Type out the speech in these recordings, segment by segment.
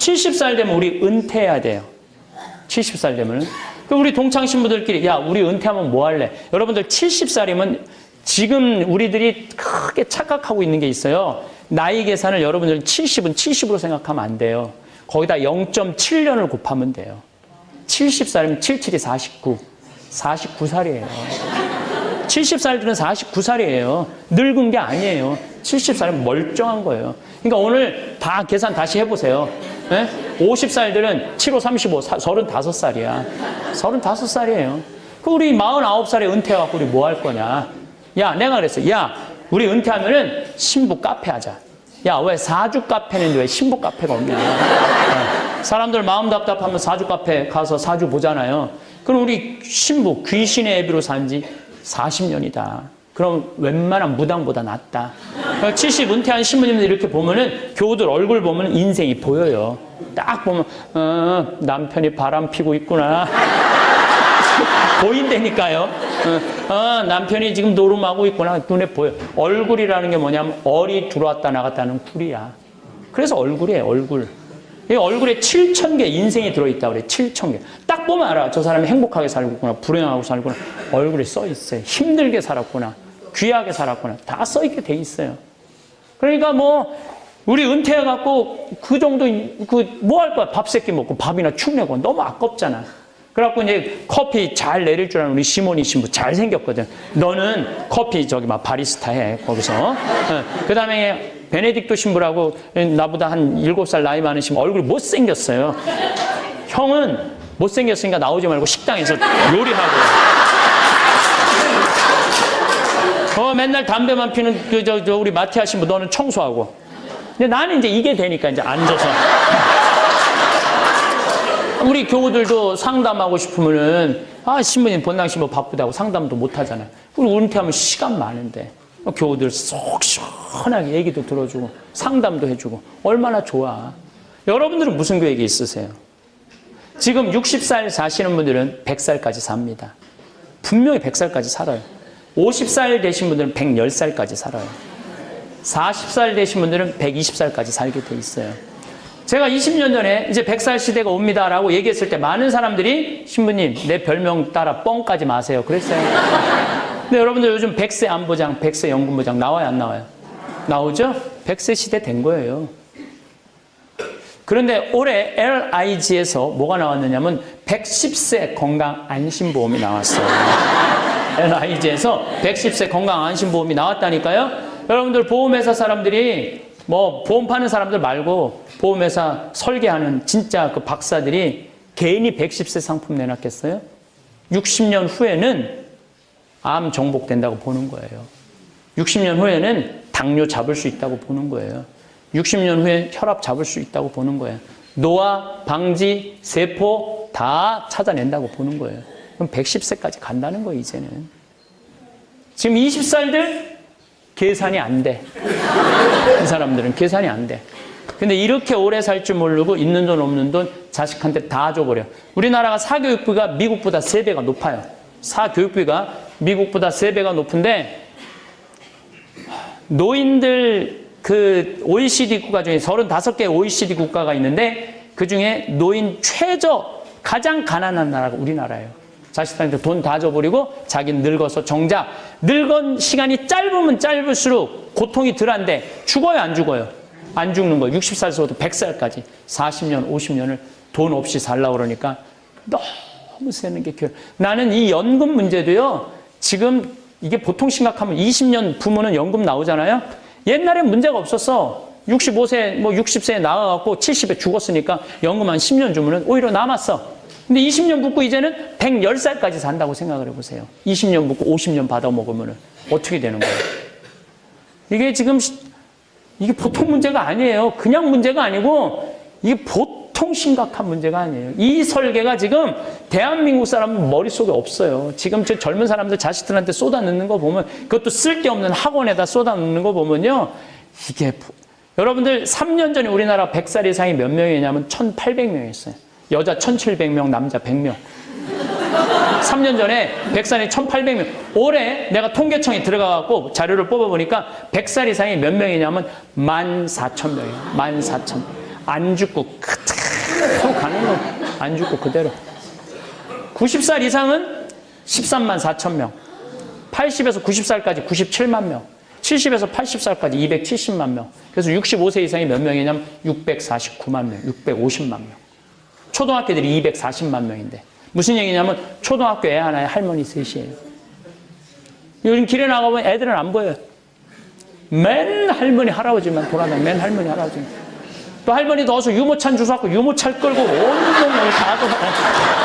70살 되면 우리 은퇴해야 돼요. 70살 되면. 우리 동창 신부들끼리 야 우리 은퇴하면 뭐 할래? 여러분들 70살이면 지금 우리들이 크게 착각하고 있는 게 있어요. 나이 계산을 여러분들 70은 70으로 생각하면 안 돼요. 거기다 0.7년을 곱하면 돼요. 70살이면 77이 49. 49살이에요. 70살들은 49살이에요. 늙은 게 아니에요. 70살은 멀쩡한 거예요. 그러니까 오늘 다 계산 다시 해보세요. 네? 50살들은 7, 5, 35, 35살이야. 35살이에요. 우리 49살에 은퇴해갖고 우리 뭐 할 거냐. 야, 내가 그랬어. 야, 우리 은퇴하면은 신부 카페 하자. 야, 왜 사주 카페는 왜 신부 카페가 없냐. 사람들 마음 답답하면 사주 카페 가서 사주 보잖아요. 그럼 우리 신부 귀신의 애비로 산 지 40년이다. 그럼 웬만한 무당보다 낫다. 70 은퇴한 신부님들 이렇게 보면은 교우들 얼굴 보면 인생이 보여요. 딱 보면 남편이 바람 피고 있구나. 보인다니까요. 남편이 지금 노름하고 있구나. 눈에 보여. 얼굴이라는 게 뭐냐면 얼이 들어왔다 나갔다는 쿨이야. 그래서 얼굴이에요. 얼굴. 이 얼굴에 7,000개 인생이 들어있다 그래. 7,000개. 딱 보면 알아. 저 사람이 행복하게 살고 있구나. 불행하고 살구나. 얼굴에 써 있어요. 힘들게 살았구나. 귀하게 살았구나. 다 써 있게 돼 있어요. 그러니까 뭐 우리 은퇴해갖고 그 정도 뭐 할 거야. 밥 세끼 먹고 밥이나 축 내고 너무 아깝잖아. 그래갖고 이제 커피 잘 내릴 줄 아는 우리 시모니 신부 잘생겼거든. 너는 커피 저기 막 바리스타 해 거기서. 그 다음에 베네딕토 신부라고 나보다 한 7살 나이 많으신 얼굴이 못생겼어요. 형은 못생겼으니까 나오지 말고 식당에서 요리하고. 맨날 담배만 피는 우리 마티아 신부 너는 청소하고. 근데 나는 이제 이게 되니까 이제 앉아서. 우리 교우들도 상담하고 싶으면은 신부님 본당 신부 바쁘다고 상담도 못 하잖아요. 우리 은퇴하면 시간 많은데 교우들 속 시원하게 얘기도 들어주고 상담도 해주고 얼마나 좋아. 여러분들은 무슨 계획이 있으세요? 지금 60살 사시는 분들은 100살까지 삽니다. 분명히 100살까지 살아요. 50살 되신 분들은 110살까지 살아요. 40살 되신 분들은 120살까지 살게 돼 있어요. 제가 20년 전에 이제 100살 시대가 옵니다라고 얘기했을 때 많은 사람들이 신부님 내 별명 따라 뻥까지 마세요. 그랬어요. 근데 여러분들 요즘 100세 안보장, 100세 연금보장 나와요 안 나와요? 나오죠? 100세 시대 된 거예요. 그런데 올해 LIG에서 뭐가 나왔느냐면 110세 건강 안심보험이 나왔어요. LIG에서 110세 건강 안심보험이 나왔다니까요. 여러분들 보험회사 사람들이 뭐 보험 파는 사람들 말고 보험회사 설계하는 진짜 그 박사들이 개인이 110세 상품 내놨겠어요? 60년 후에는 암 정복된다고 보는 거예요. 60년 후에는 당뇨 잡을 수 있다고 보는 거예요. 60년 후에 혈압 잡을 수 있다고 보는 거예요. 노화, 방지, 세포 다 찾아낸다고 보는 거예요. 그럼 110세까지 간다는 거예요, 이제는. 지금 20살들 계산이 안 돼. 이 사람들은 계산이 안 돼. 근데 이렇게 오래 살 줄 모르고 있는 돈 없는 돈 자식한테 다 줘버려. 우리나라가 사교육비가 미국보다 3배가 높아요. 사교육비가 미국보다 3배가 높은데 노인들 그 OECD 국가 중에 35개 OECD 국가가 있는데 그중에 노인 최저 가장 가난한 나라가 우리나라예요. 자식들한테 돈 다 줘버리고 자기는 늙어서 정작 늙은 시간이 짧으면 짧을수록 고통이 덜한데 죽어요 안 죽어요? 안 죽는 거예요. 60살에서부터 100살까지 40년 50년을 돈 없이 살라고 그러니까 너무 세는 게 겨. 나는 이 연금 문제도요. 지금 이게 보통 심각하면 20년 부모는 연금 나오잖아요. 옛날엔 문제가 없었어. 65세 뭐 60세에 나가갖고 70에 죽었으니까 연금 한 10년 주면은 오히려 남았어. 근데 20년 붓고 이제는 110살까지 산다고 생각을 해보세요. 20년 붓고 50년 받아먹으면 어떻게 되는 거예요? 이게 지금 이게 보통 문제가 아니에요. 그냥 문제가 아니고 이게 보통 심각한 문제가 아니에요. 이 설계가 지금 대한민국 사람 머릿속에 없어요. 지금 저 젊은 사람들 자식들한테 쏟아넣는 거 보면 그것도 쓸데없는 학원에다 쏟아넣는 거 보면요. 이게 여러분들 3년 전에 우리나라 100살 이상이 몇 명이냐면 1,800명이었어요. 여자 1,700명, 남자 100명. 3년 전에 100살이 1,800명. 올해 내가 통계청에 들어가갖고 자료를 뽑아보니까 100살 이상이 몇 명이냐면 14,000명이에요. 14,000명. 안 죽고 가는 거 안 죽고 그대로. 90살 이상은 13만 4천 명, 80에서 90살까지 97만 명, 70에서 80살까지 270만 명. 그래서 65세 이상이 몇 명이냐면 649만 명, 650만 명. 초등학교들이 240만 명인데 무슨 얘기냐면 초등학교 애 하나에 할머니 셋이에요. 요즘 길에 나가보면 애들은 안 보여요. 맨 할머니 할아버지만 돌아다니는, 맨 할머니 할아버지만. 또 할머니 넣어서 유모찬 주워갖고 유모차를 끌고 온 놈을 다 돌아다니고.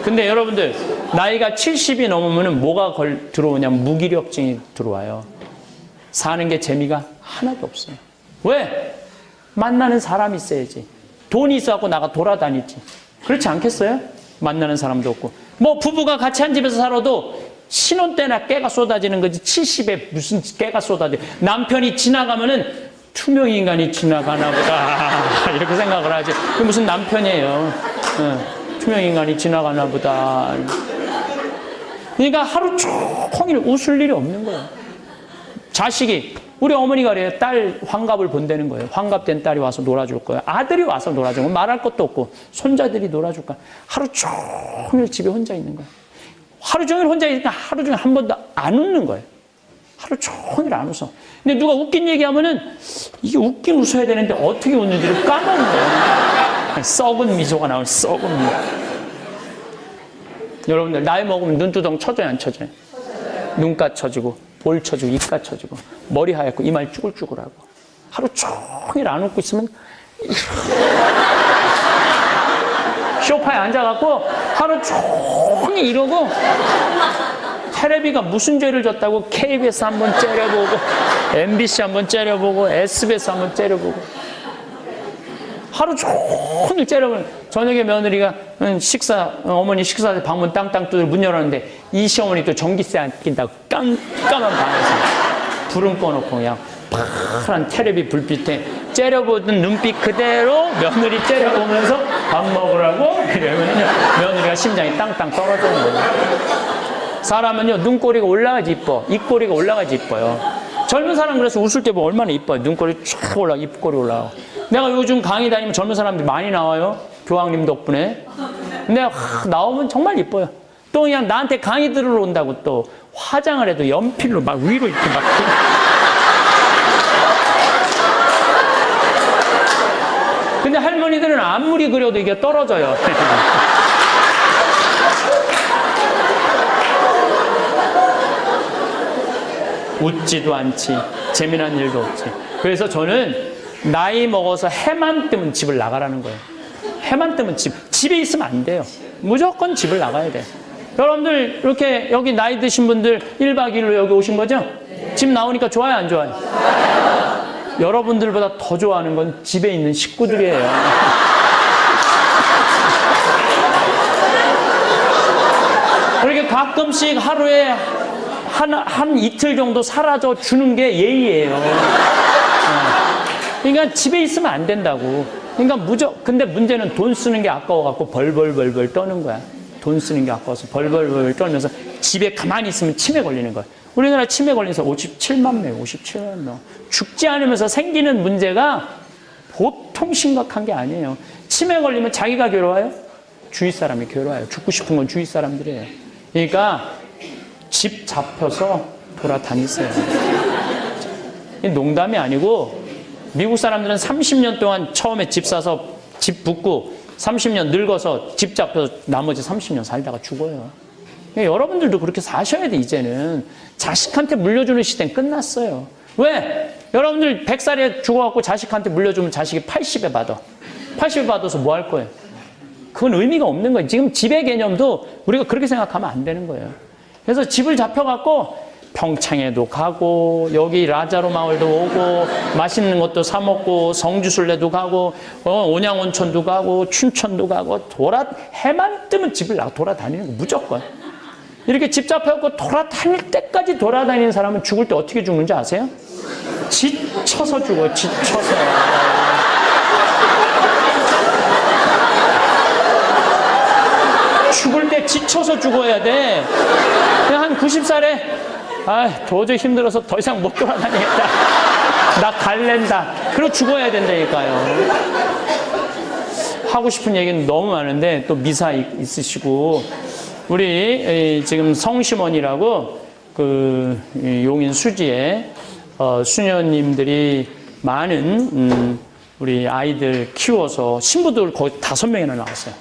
근데 여러분들 나이가 70이 넘으면 뭐가 들어오냐면 무기력증이 들어와요. 사는 게 재미가 하나도 없어요. 왜? 만나는 사람이 있어야지. 돈이 있어갖고 나가 돌아다니지. 그렇지 않겠어요? 만나는 사람도 없고. 뭐 부부가 같이 한 집에서 살아도 신혼 때나 깨가 쏟아지는 거지 70에 무슨 깨가 쏟아져. 남편이 지나가면은 투명 인간이 지나가나 보다 이렇게 생각을 하지. 그게 무슨 남편이에요. 투명 인간이 지나가나 보다. 그러니까 하루 종일 웃을 일이 없는 거예요. 자식이, 우리 어머니가 그래요. 딸 환갑을 본다는 거예요. 환갑된 딸이 와서 놀아줄 거예요. 아들이 와서 놀아줄 거예요. 말할 것도 없고 손자들이 놀아줄 거예요. 하루 종일 집에 혼자 있는 거예요. 하루 종일 혼자 있으니까 하루 종일 한 번도 안 웃는 거예요. 하루 종일 안 웃어. 근데 누가 웃긴 얘기하면은 이게 웃긴 웃어야 되는데 어떻게 웃는지를 까먹는 거예요. 썩은 미소가 나오는 썩은 미소. 여러분들 나이 먹으면 눈두덩 쳐져요, 안 쳐져요? 눈가 쳐지고 볼 쳐지고 입가 쳐지고 머리 하얗고 이마에 쭈글쭈글하고 하루 종일 안 웃고 있으면 소파에 앉아갖고 하루 종일 이러고 텔레비가 무슨 죄를 졌다고 KBS 한번 째려보고 MBC 한번 째려보고 SBS 한번 째려보고 하루 종일 째려보고 저녁에 며느리가 어머니 식사 때 방문 땅땅 두드려 문 열었는데 이 시어머니 또 전기세 안 낀다고 깜깜한 방에서 불은 꺼놓고 그냥 파란 텔레비 불빛에 째려보던 눈빛 그대로 며느리 째려보면서 밥 먹으라고 이러면요 며느리가 심장이 땅땅 떨어지는 거예요. 사람은요 눈꼬리가 올라가지 이뻐, 입꼬리가 올라가지 이뻐요. 젊은 사람 그래서 웃을 때 보면 얼마나 이뻐요. 눈꼬리 쫙 올라가, 입꼬리 올라가고. 내가 요즘 강의 다니면 젊은 사람들이 많이 나와요. 교황님 덕분에. 근데 나오면 정말 이뻐요. 또 그냥 나한테 강의 들으러 온다고 또 화장을 해도 연필로 막 위로 이렇게 막. 근데 할머니들은 아무리 그려도 이게 떨어져요. 웃지도 않지. 재미난 일도 없지. 그래서 저는 나이 먹어서 해만 뜨면 집을 나가라는 거예요. 해만 뜨면 집에 있으면 안 돼요. 무조건 집을 나가야 돼. 여러분들 이렇게 여기 나이 드신 분들 1박 2일로 여기 오신 거죠? 집 나오니까 좋아요, 안 좋아요? 여러분들보다 더 좋아하는 건 집에 있는 식구들이에요. 이렇게 가끔씩 하루에 한 이틀 정도 사라져 주는 게 예의예요. 그러니까 집에 있으면 안 된다고. 그러니까 근데 문제는 돈 쓰는 게 아까워갖고 벌벌벌벌 떠는 거야. 돈 쓰는 게 아까워서 벌벌벌 떨면서 집에 가만히 있으면 치매 걸리는 거야. 우리나라 치매 걸린 사람 57만 명, 57만 명. 죽지 않으면서 생기는 문제가 보통 심각한 게 아니에요. 치매 걸리면 자기가 괴로워요? 주위 사람이 괴로워요. 죽고 싶은 건 주위 사람들이에요. 그러니까 집 잡혀서 돌아다니세요. 농담이 아니고 미국 사람들은 30년 동안 처음에 집 사서 집 붙고 30년 늙어서 집 잡혀서 나머지 30년 살다가 죽어요. 여러분들도 그렇게 사셔야 돼. 이제는 자식한테 물려주는 시대는 끝났어요. 왜? 여러분들 100살에 죽어갖고 자식한테 물려주면 자식이 80에 받아. 80에 받아서 뭐 할 거예요? 그건 의미가 없는 거예요. 지금 집의 개념도 우리가 그렇게 생각하면 안 되는 거예요. 그래서 집을 잡혀갖고 평창에도 가고 여기 라자로 마을도 오고 맛있는 것도 사 먹고 성주순례도 가고 온양온천도 가고 춘천도 가고 해만 뜨면 집을 돌아다니는 거 무조건. 이렇게 집 잡혀갖고 돌아다닐 때까지 돌아다니는 사람은 죽을 때 어떻게 죽는지 아세요? 지쳐서 죽어요. 지쳐서. 죽을 때 지쳐서 죽어야 돼. 그냥 한 90살에 도저히 힘들어서 더 이상 못 돌아다니겠다. 나 갈랜다. 그리고 죽어야 된다니까요. 하고 싶은 얘기는 너무 많은데 또 미사 있으시고 우리 지금 성심원이라고 그 용인 수지에 수녀님들이 많은 우리 아이들 키워서 신부들 거의 5명이나 나왔어요.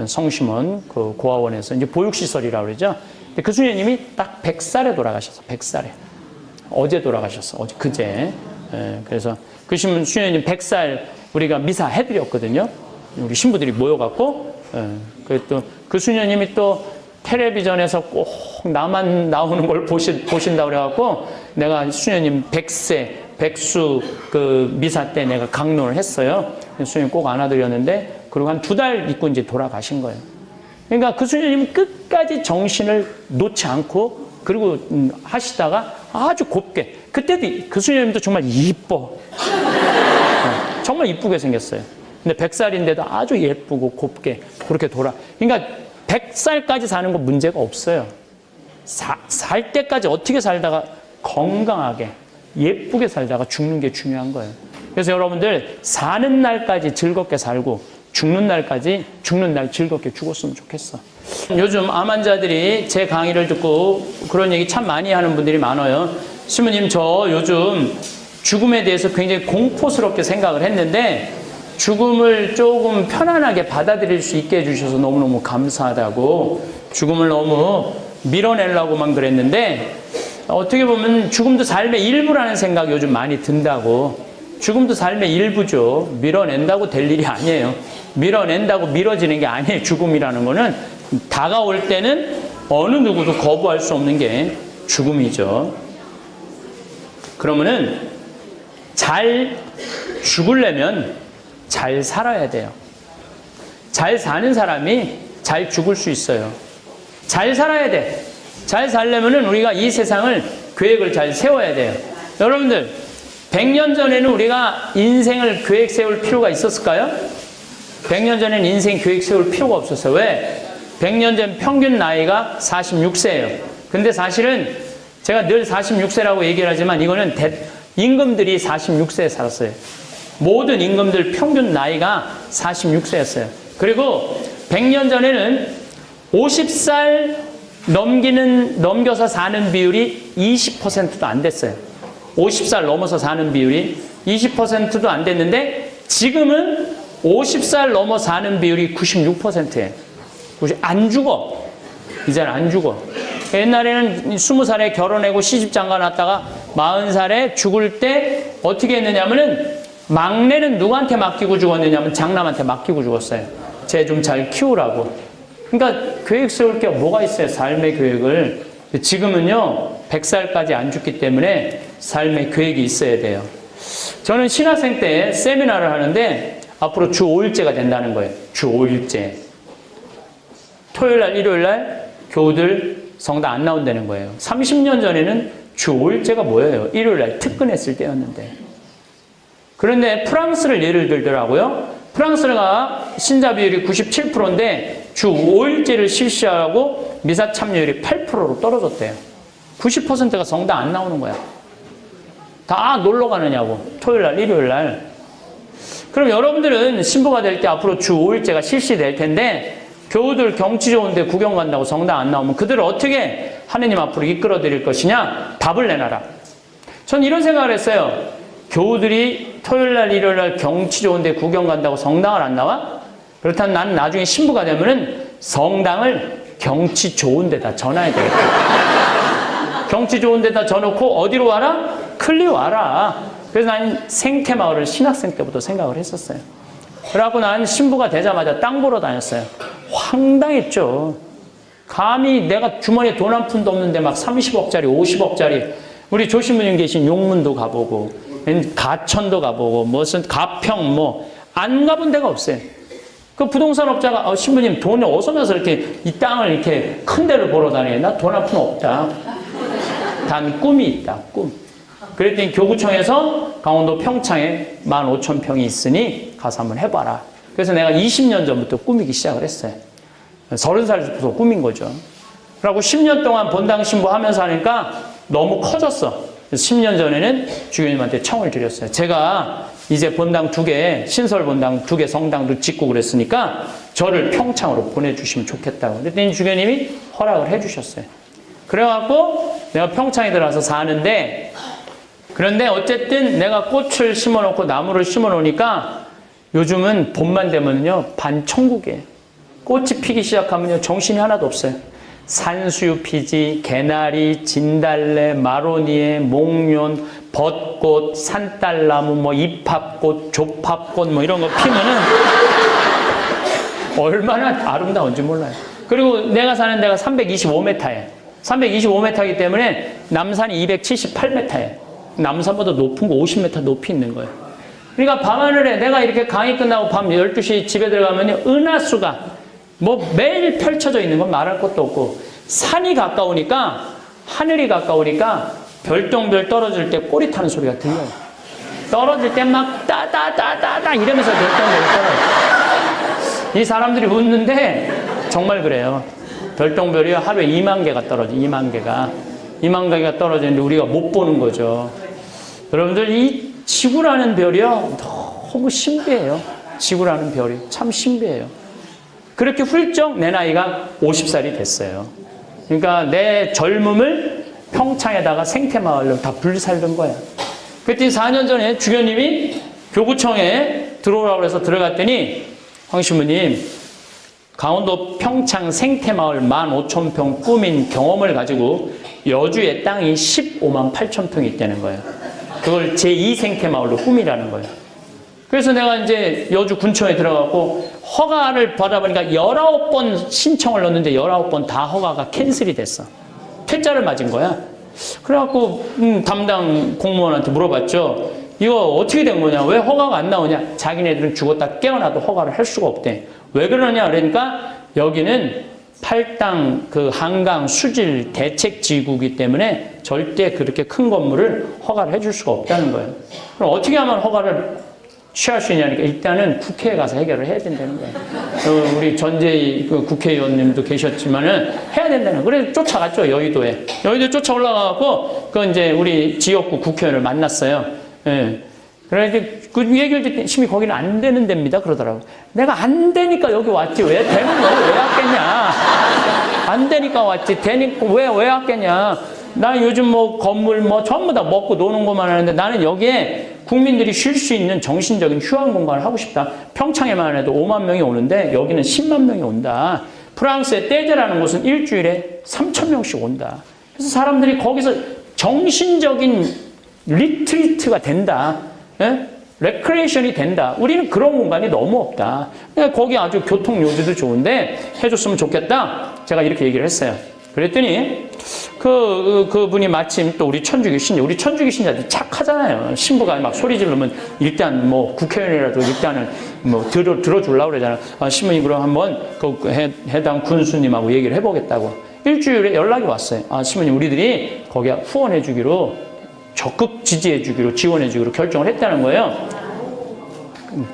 성심원 그 고아원에서 이제 보육시설이라고 그러죠. 근데 그 수녀님이 딱 100살에 돌아가셨어. 100살에. 어제 돌아가셨어. 어제 그제. 그래서 그 수녀님 100살 우리가 미사 해드렸거든요. 우리 신부들이 모여갖고. 또 그 수녀님이 또 텔레비전에서 꼭 나만 나오는 걸 보신다고 그래갖고 내가 수녀님 100세 백수 그 미사 때 내가 강론을 했어요. 수녀님 꼭 안아드렸는데 그리고 한 2달 있고 이제 돌아가신 거예요. 그러니까 그 수녀님은 끝까지 정신을 놓지 않고 그리고 하시다가 아주 곱게 그때도 그 수녀님도 정말 이뻐. 정말 이쁘게 생겼어요. 근데 100살인데도 아주 예쁘고 곱게 그렇게 그러니까 100살까지 사는 건 문제가 없어요. 살 때까지 어떻게 살다가 건강하게 예쁘게 살다가 죽는 게 중요한 거예요. 그래서 여러분들 사는 날까지 즐겁게 살고 죽는 날 즐겁게 죽었으면 좋겠어. 요즘 암 환자들이 제 강의를 듣고 그런 얘기 참 많이 하는 분들이 많아요. 신부님 저 요즘 죽음에 대해서 굉장히 공포스럽게 생각을 했는데 죽음을 조금 편안하게 받아들일 수 있게 해주셔서 너무너무 감사하다고 죽음을 너무 밀어내려고만 그랬는데 어떻게 보면 죽음도 삶의 일부라는 생각이 요즘 많이 든다고. 죽음도 삶의 일부죠. 밀어낸다고 될 일이 아니에요. 밀어낸다고 미뤄지는 게 아니에요. 죽음이라는 거는 다가올 때는 어느 누구도 거부할 수 없는 게 죽음이죠. 그러면은 잘 죽으려면 잘 살아야 돼요. 잘 사는 사람이 잘 죽을 수 있어요. 잘 살아야 돼. 잘 살려면은 우리가 이 세상을 계획을 잘 세워야 돼요. 여러분들 100년 전에는 우리가 인생을 계획 세울 필요가 있었을까요? 100년 전에는 인생 계획 세울 필요가 없었어요. 왜? 100년 전 평균 나이가 46세예요. 근데 사실은 제가 늘 46세라고 얘기를 하지만 이거는 임금들이 46세에 살았어요. 모든 임금들 평균 나이가 46세였어요. 그리고 100년 전에는 50살 넘겨서 사는 비율이 20%도 안 됐어요. 50살 넘어서 사는 비율이 20%도 안 됐는데 지금은 50살 넘어 사는 비율이 96%예요. 안 죽어. 이제는 안 죽어. 옛날에는 20살에 결혼하고 시집장가 났다가 40살에 죽을 때 어떻게 했느냐면은 막내는 누구한테 맡기고 죽었느냐면 장남한테 맡기고 죽었어요. 쟤 좀 잘 키우라고. 그러니까 계획 세울 게 뭐가 있어요. 삶의 계획을. 지금은요 100살까지 안 죽기 때문에 삶의 계획이 있어야 돼요. 저는 신학생 때 세미나를 하는데 앞으로 주 5일제가 된다는 거예요. 주 5일제. 토요일날 일요일날 교우들 성당 안 나온다는 거예요. 30년 전에는 주 5일제가 뭐예요? 일요일날 특근했을 때였는데. 그런데 프랑스를 예를 들더라고요. 프랑스가 신자 비율이 97%인데 주 5일제를 실시하고 미사 참여율이 8%로 떨어졌대요. 90%가 성당 안 나오는 거야. 다 놀러 가느냐고. 토요일날, 일요일날. 그럼 여러분들은 신부가 될 때 앞으로 주 5일제가 실시될 텐데 교우들 경치 좋은데 구경 간다고 성당 안 나오면 그들을 어떻게 하느님 앞으로 이끌어 드릴 것이냐? 답을 내놔라. 전 이런 생각을 했어요. 교우들이 토요일날, 일요일날 경치 좋은데 구경 간다고 성당을 안 나와? 그렇다면 나는 나중에 신부가 되면은 성당을 경치 좋은 데다 전화해야 되겠다. 경치 좋은 데다 져놓고 어디로 와라? 클리 와라. 그래서 나는 생태마을을 신학생 때부터 생각을 했었어요. 그래갖고 난 신부가 되자마자 땅 보러 다녔어요. 황당했죠. 감히 내가 주머니에 돈 한 푼도 없는데 막 30억짜리, 50억짜리 우리 조신부님 계신 용문도 가보고 가천도 가보고 무슨 가평 안 가본 데가 없어요. 그 부동산 업자가 신부님 돈이 어디서 나서 이렇게 이 땅을 이렇게 큰 데를 보러 다녀. 나 돈 한 푼 없다. 단 꿈이 있다. 꿈. 그랬더니 교구청에서 강원도 평창에 15,000평이 있으니 가서 한번 해봐라. 그래서 내가 20년 전부터 꾸미기 시작을 했어요. 30살부터 꾸민 거죠. 그리고 10년 동안 본당 신부 하면서 하니까 너무 커졌어. 그래서 10년 전에는 주교님한테 청을 드렸어요. 제가 이제 본당 2개, 신설 본당 2개 성당도 짓고 그랬으니까 저를 평창으로 보내주시면 좋겠다고. 그랬더니 주교님이 허락을 해주셨어요. 그래갖고 내가 평창에 들어와서 사는데, 그런데 어쨌든 내가 꽃을 심어놓고 나무를 심어놓으니까 요즘은 봄만 되면요 반천국이에요. 꽃이 피기 시작하면요 정신이 하나도 없어요. 산수유 피지, 개나리, 진달래, 마로니에, 목련, 벚꽃, 산딸나무, 뭐 이팝꽃, 조팝꽃 뭐 이런 거 피면은 얼마나 아름다운지 몰라요. 그리고 내가 사는 데가 325m예요. 325m이기 때문에 남산이 278m예요. 남산보다 높은 거 50m 높이 있는 거예요. 그러니까 밤하늘에 내가 이렇게 강의 끝나고 밤 12시 집에 들어가면요 은하수가 뭐 매일 펼쳐져 있는 건 말할 것도 없고, 산이 가까우니까, 하늘이 가까우니까 별똥별 떨어질 때 꼬리 타는 소리가 들려요. 떨어질 때 막 따다다다다 이러면서 별똥별이 떨어져요. 이 사람들이 웃는데 정말 그래요. 별똥별이 하루에 2만 개가 떨어져요. 2만 개가. 2만 개가 떨어지는데 우리가 못 보는 거죠. 여러분들 이 지구라는 별이요 너무 신비해요. 지구라는 별이 참 신비해요. 그렇게 훌쩍 내 나이가 50살이 됐어요. 그러니까 내 젊음을 평창에다가 생태마을로 다 불살른 거야. 그때 4년 전에 주교님이 교구청에 들어오라고 해서 들어갔더니, 황 신부님, 강원도 평창 생태마을 15,000평 꾸민 경험을 가지고 여주의 땅이 15만 8천 평이 있다는 거예요. 그걸 제2 생태마을로 꾸미라는 거예요. 그래서 내가 이제 여주 군청에 들어가고 허가를 받아보니까 19번 신청을 넣었는데 19번 다 허가가 캔슬이 됐어. 퇴짜를 맞은 거야. 그래갖고 담당 공무원한테 물어봤죠. 이거 어떻게 된 거냐? 왜 허가가 안 나오냐? 자기네들은 죽었다 깨어나도 허가를 할 수가 없대. 왜 그러냐? 그러니까 여기는 팔당 그 한강 수질 대책지구이기 때문에 절대 그렇게 큰 건물을 허가를 해줄 수가 없다는 거예요. 그럼 어떻게 하면 허가를 취할 수 있냐니까 일단은 국회에 가서 해결을 해야 된다는 거예요. 우리 전재희 그 국회의원님도 계셨지만은 해야 된다는 거예요. 그래서 쫓아갔죠, 여의도에. 여의도에 쫓아 올라가고 그 이제 우리 지역구 국회의원을 만났어요. 예. 그래서 그 얘기를 듣더니 심히 거기는 안 되는 데입니다 그러더라고. 내가 안 되니까 여기 왔지. 왜 되는 거 왜 왔겠냐? 안 되니까 왔지. 되니까 왜 왔겠냐? 나 요즘 뭐 건물 뭐 전부 다 먹고 노는 것만 하는데 나는 여기에 국민들이 쉴 수 있는 정신적인 휴양 공간을 하고 싶다. 평창에만 해도 5만 명이 오는데 여기는 10만 명이 온다. 프랑스의 떼제라는 곳은 일주일에 3천 명씩 온다. 그래서 사람들이 거기서 정신적인 리트리트가 된다. 예? 레크레이션이 된다. 우리는 그런 공간이 너무 없다. 그러니까 거기 아주 교통 요지도 좋은데 해줬으면 좋겠다. 제가 이렇게 얘기를 했어요. 그랬더니 그분이 마침 또 우리 천주교 신자, 우리 천주교 신자들 착하잖아요. 신부가 막 소리 지르면 일단 뭐 국회의원이라도 일단은 뭐 들어주려고 그러잖아요. 아, 신부님 그럼 한번 그 해당 군수님하고 얘기를 해보겠다고. 일주일에 연락이 왔어요. 아, 신부님 우리들이 거기에 후원해주기로 적극 지지해주기로 지원해주기로 결정을 했다는 거예요.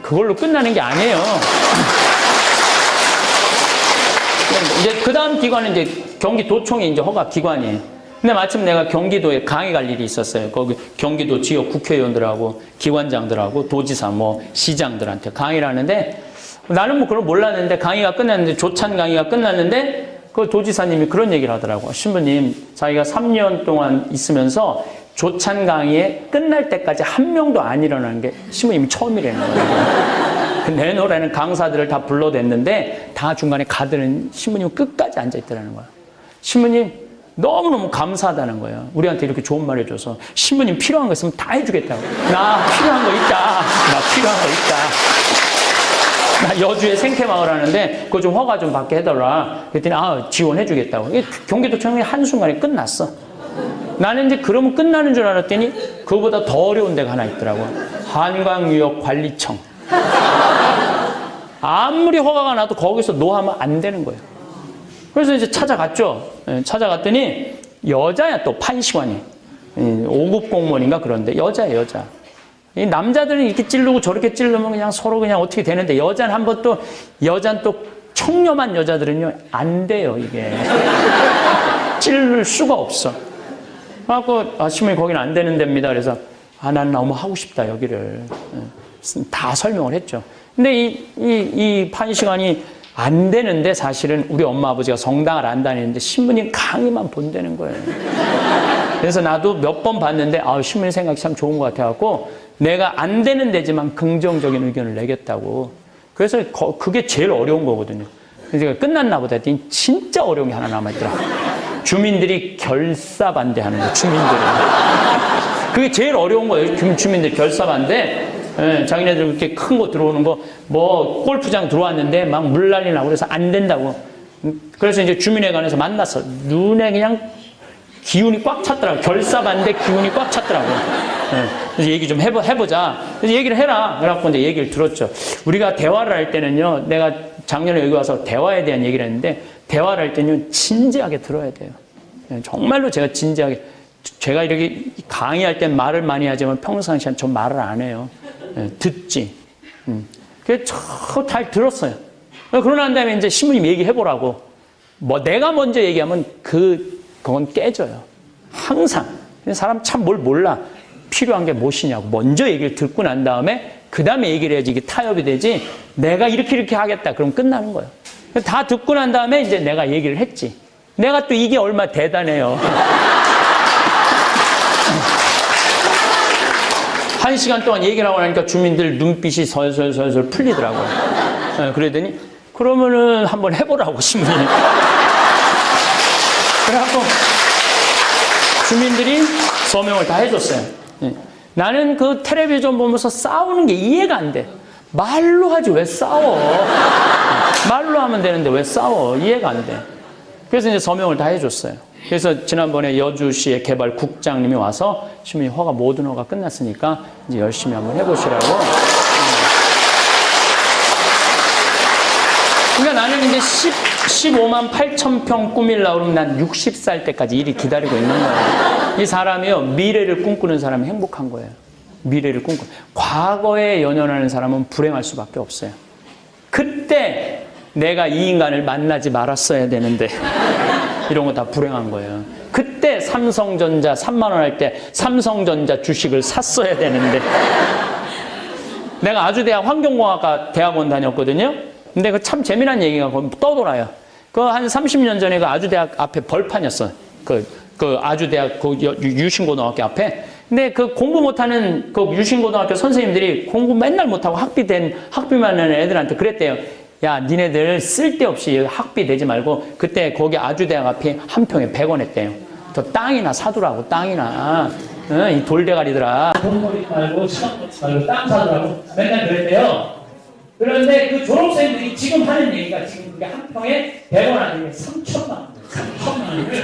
그걸로 끝나는 게 아니에요. 이제 그 다음 기관은 이제 경기도청이 이제 허가 기관이에요. 근데 마침 내가 경기도에 강의 갈 일이 있었어요. 거기 경기도 지역 국회의원들하고 기관장들하고 도지사 뭐 시장들한테 강의를 하는데 나는 뭐 그걸 몰랐는데 강의가 끝났는데 조찬 강의가 끝났는데 그 도지사님이 그런 얘기를 하더라고요. 신부님 자기가 3년 동안 있으면서 조찬 강의에 끝날 때까지 한 명도 안 일어나는 게 신부님이 처음이라는 거예요. 내노라는 강사들을 다 불러댔는데 다 중간에 가드는 신부님은 끝까지 앉아있더라는 거야. 신부님 너무너무 감사하다는 거예요. 우리한테 이렇게 좋은 말 해줘서. 신부님 필요한 거 있으면 다 해주겠다고. 나 필요한 거 있다. 나 필요한 거 있다. 나 여주에 생태마을 하는데 그거 좀 허가 좀 받게 해달라. 그랬더니 아 지원해주겠다고. 경기도청이 한순간에 끝났어. 나는 이제 그러면 끝나는 줄 알았더니 그거보다 더 어려운 데가 하나 있더라고. 한강유역관리청. 아무리 허가가 나도 거기서 노하면 안 되는 거예요. 그래서 이제 찾아갔죠. 찾아갔더니 여자야 또 판시관이. 5급 공무원인가 그런데 여자야 여자. 이 남자들은 이렇게 찌르고 저렇게 찌르면 그냥 서로 그냥 어떻게 되는데 여자는 한번 또 여자는 또 청렴한 여자들은요 안 돼요 이게. 찌를 수가 없어. 그래갖고, 시민이 거기는 안 되는 데입니다. 그래서, 난 너무 하고 싶다, 여기를. 다 설명을 했죠. 근데 이 판시간이 안 되는데 사실은 우리 엄마 아버지가 성당을 안 다니는데 신부님 강의만 본다는 거예요. 그래서 나도 몇 번 봤는데, 신부님 생각이 참 좋은 것 같아갖고, 내가 안 되는 데지만 긍정적인 의견을 내겠다고. 그래서 그게 제일 어려운 거거든요. 그래서 끝났나 보다 했더니 진짜 어려운 게 하나 남아있더라. 주민들이 결사 반대하는 거예요, 주민들이. 그게 제일 어려운 거예요, 주민들 결사 반대. 예, 자기네들 그렇게 큰 거 들어오는 거, 골프장 들어왔는데 막 물 난리 나고 그래서 안 된다고. 그래서 이제 주민회관에서 만났어. 눈에 그냥 기운이 꽉 찼더라고. 결사 반대 기운이 꽉 찼더라고. 예, 그래서 얘기 좀 해보자. 그래서 얘기를 해라. 그래갖고 이제 얘기를 들었죠. 우리가 대화를 할 때는요, 내가 작년에 여기 와서 대화에 대한 얘기를 했는데, 대화를 할 때는 진지하게 들어야 돼요. 예, 정말로 제가 진지하게, 제가 이렇게 강의할 땐 말을 많이 하지만 평상시엔 전 말을 안 해요. 예, 듣지. 그래서 잘 들었어요. 그러고 난 다음에 이제 신부님 얘기해보라고. 내가 먼저 얘기하면 그건 깨져요. 항상. 사람 참 뭘 몰라. 필요한 게 무엇이냐고. 먼저 얘기를 듣고 난 다음에 그 다음에 얘기를 해야지 이게 타협이 되지. 내가 이렇게 하겠다. 그럼 끝나는 거예요. 다 듣고 난 다음에 이제 내가 얘기를 했지. 내가 또 이게 얼마나 대단해요. 1시간 동안 얘기를 하고 나니까 주민들 눈빛이 설설설설 풀리더라고요. 네, 그러더니, 그러면은 한번 해보라고, 신부님. 그래갖고, 주민들이 서명을 다 해줬어요. 네. 나는 그 텔레비전 보면서 싸우는 게 이해가 안 돼. 말로 하지, 왜 싸워? 말로 하면 되는데 왜 싸워? 이해가 안 돼. 그래서 이제 서명을 다 해줬어요. 그래서 지난번에 여주시의 개발국장님이 와서 시민이 허가 모든 허가 끝났으니까 이제 열심히 한번 해보시라고. 그러니까 나는 이제 15만 8천 평 꾸밀려고 그러면 난 60살 때까지 일이 기다리고 있는 거예요. 이 사람이요, 미래를 꿈꾸는 사람이 행복한 거예요. 미래를 꿈꾸는. 과거에 연연하는 사람은 불행할 수밖에 없어요. 그때 내가 이 인간을 만나지 말았어야 되는데 이런 거 다 불행한 거예요. 그때 삼성전자 3만 원 할 때 삼성전자 주식을 샀어야 되는데. 내가 아주대학 환경공학과 대학원 다녔거든요. 근데 그 참 재미난 얘기가 거기 떠돌아요. 그 한 30년 전에 그 아주대학 앞에 벌판이었어. 그 아주대학 그 유신고등학교 앞에. 근데 그 공부 못하는 그 유신고등학교 선생님들이 공부 맨날 못하고 학비만 내는 애들한테 그랬대요. 야, 니네들 쓸데없이 학비 내지 말고 그때 거기 아주대학 앞에 한 평에 100원 했대요. 더 땅이나 사두라고, 땅이나. 이 돌대가리들아. 돈 버리지 말고, 시간 버리지 말고, 땅 사두라고 맨날 그랬대요. 그런데 그 졸업생들이 지금 하는 얘기가 지금 그게 한 평에 100원 아니면 3천만 원. 3천만 원을.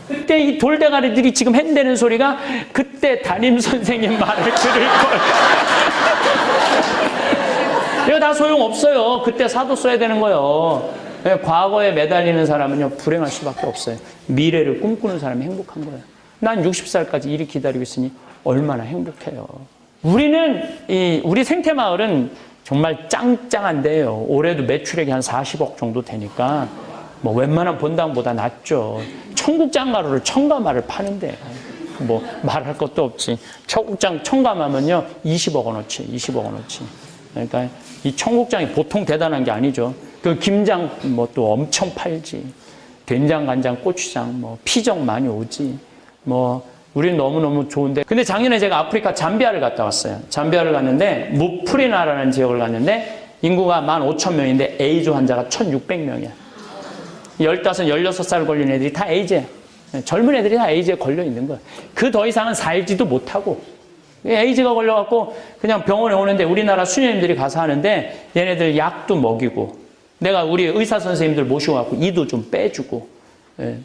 그때 이 돌대가리들이 지금 한다는 소리가 그때 담임 선생님 말을 들을 걸. 이거 다 소용없어요. 그때 사뒀어야 되는 거예요. 과거에 매달리는 사람은요, 불행할 수밖에 없어요. 미래를 꿈꾸는 사람이 행복한 거예요. 난 60살까지 일이 기다리고 있으니 얼마나 행복해요. 우리 생태마을은 정말 짱짱한데요. 올해도 매출액이 한 40억 정도 되니까 뭐 웬만한 본당보다 낫죠. 청국장 가루를 첨가말을 파는데 뭐 말할 것도 없지. 청국장 첨가하면요 20억 원어치, 20억 원어치. 그러니까 이 청국장이 보통 대단한 게 아니죠. 그 김장 뭐 또 엄청 팔지. 된장, 간장, 고추장, 뭐 피정 많이 오지. 뭐 우리는 너무너무 좋은데. 근데 작년에 제가 아프리카 잠비아를 갔다 왔어요. 잠비아를 갔는데 무프리나라는 지역을 갔는데 인구가 15,000명인데 에이즈 환자가 1,600명이야. 15, 16살 걸린 애들이 다 에이즈야. 젊은 애들이 다 에이즈에 걸려 있는 거야. 그 더 이상은 살지도 못하고. 에이즈가 걸려갖고 그냥 병원에 오는데 우리나라 수녀님들이 가서 하는데 얘네들 약도 먹이고 내가 우리 의사 선생님들 모시고 갖고 이도 좀 빼주고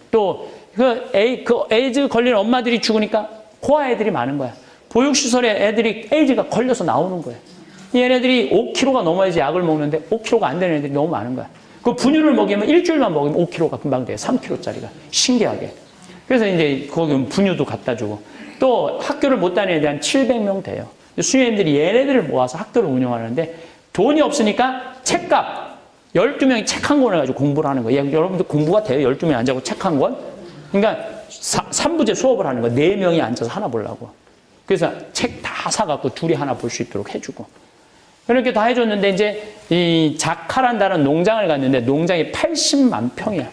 또 그 에이즈 걸린 엄마들이 죽으니까 고아 애들이 많은 거야. 보육시설에 애들이 에이즈가 걸려서 나오는 거야. 얘네들이 5kg가 넘어야지 약을 먹는데 5kg가 안 되는 애들이 너무 많은 거야. 그 분유를 먹이면 일주일만 먹이면 5kg가 금방 돼요. 3kg짜리가. 신기하게. 그래서 이제 거기 분유도 갖다 주고 또 학교를 못 다니는 애들이 한 700명 돼요. 수녀님들이 얘네들을 모아서 학교를 운영하는데 돈이 없으니까 책값 12명이 책 한 권을 가지고 공부를 하는 거예요. 여러분들 공부가 돼요? 12명이 앉아서 책 한 권? 그러니까 3부제 수업을 하는 거야. 4명이 앉아서 하나 보려고. 그래서 책 다 사갖고 둘이 하나 볼 수 있도록 해주고. 이렇게 다 해줬는데 이제 이 자카란다는 농장을 갔는데 농장이 80만 평이야.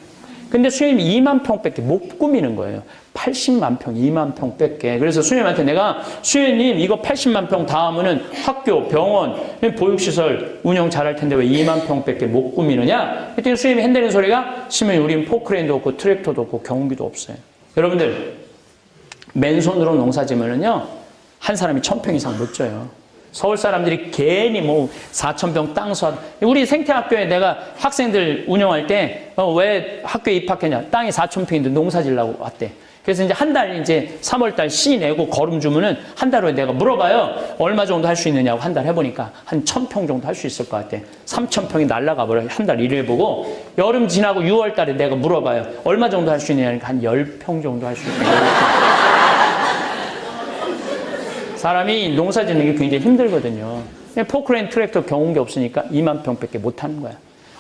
근데 수녀님이 2만 평밖에 못 꾸미는 거예요. 80만 평, 2만 평밖에. 그래서 수녀님한테 내가 수녀님 이거 80만 평 다 하면은 학교, 병원, 보육시설 운영 잘할 텐데 왜 2만 평밖에 못 꾸미느냐? 그랬더니 수녀님이 한다는 소리가 시면 우리는 포크레인도 없고 트랙터도 없고 경운기도 없어요. 여러분들 맨손으로 농사 지면은요 한 사람이 1000평 이상 못 져요. 서울 사람들이 괜히 뭐 4000평 땅 사. 우리 생태학교에 내가 학생들 운영할 때 왜 학교에 입학했냐? 땅이 4000평인데 농사 지려고 왔대. 그래서 이제 한 달 이제 3월달 씨 내고 거름 주면은 한 달 후에 내가 물어봐요. 얼마 정도 할 수 있느냐고 한 달 해보니까 한 1000평 정도 할 수 있을 것 같아. 3000평이 날라가 버려. 한 달 일해보고 여름 지나고 6월달에 내가 물어봐요. 얼마 정도 할 수 있느냐니까 한 10평 정도 할 수 있어요. 사람이 농사 짓는 게 굉장히 힘들거든요. 포크레인 트랙터 경운기 없으니까 2만 평밖에 못 하는 거야.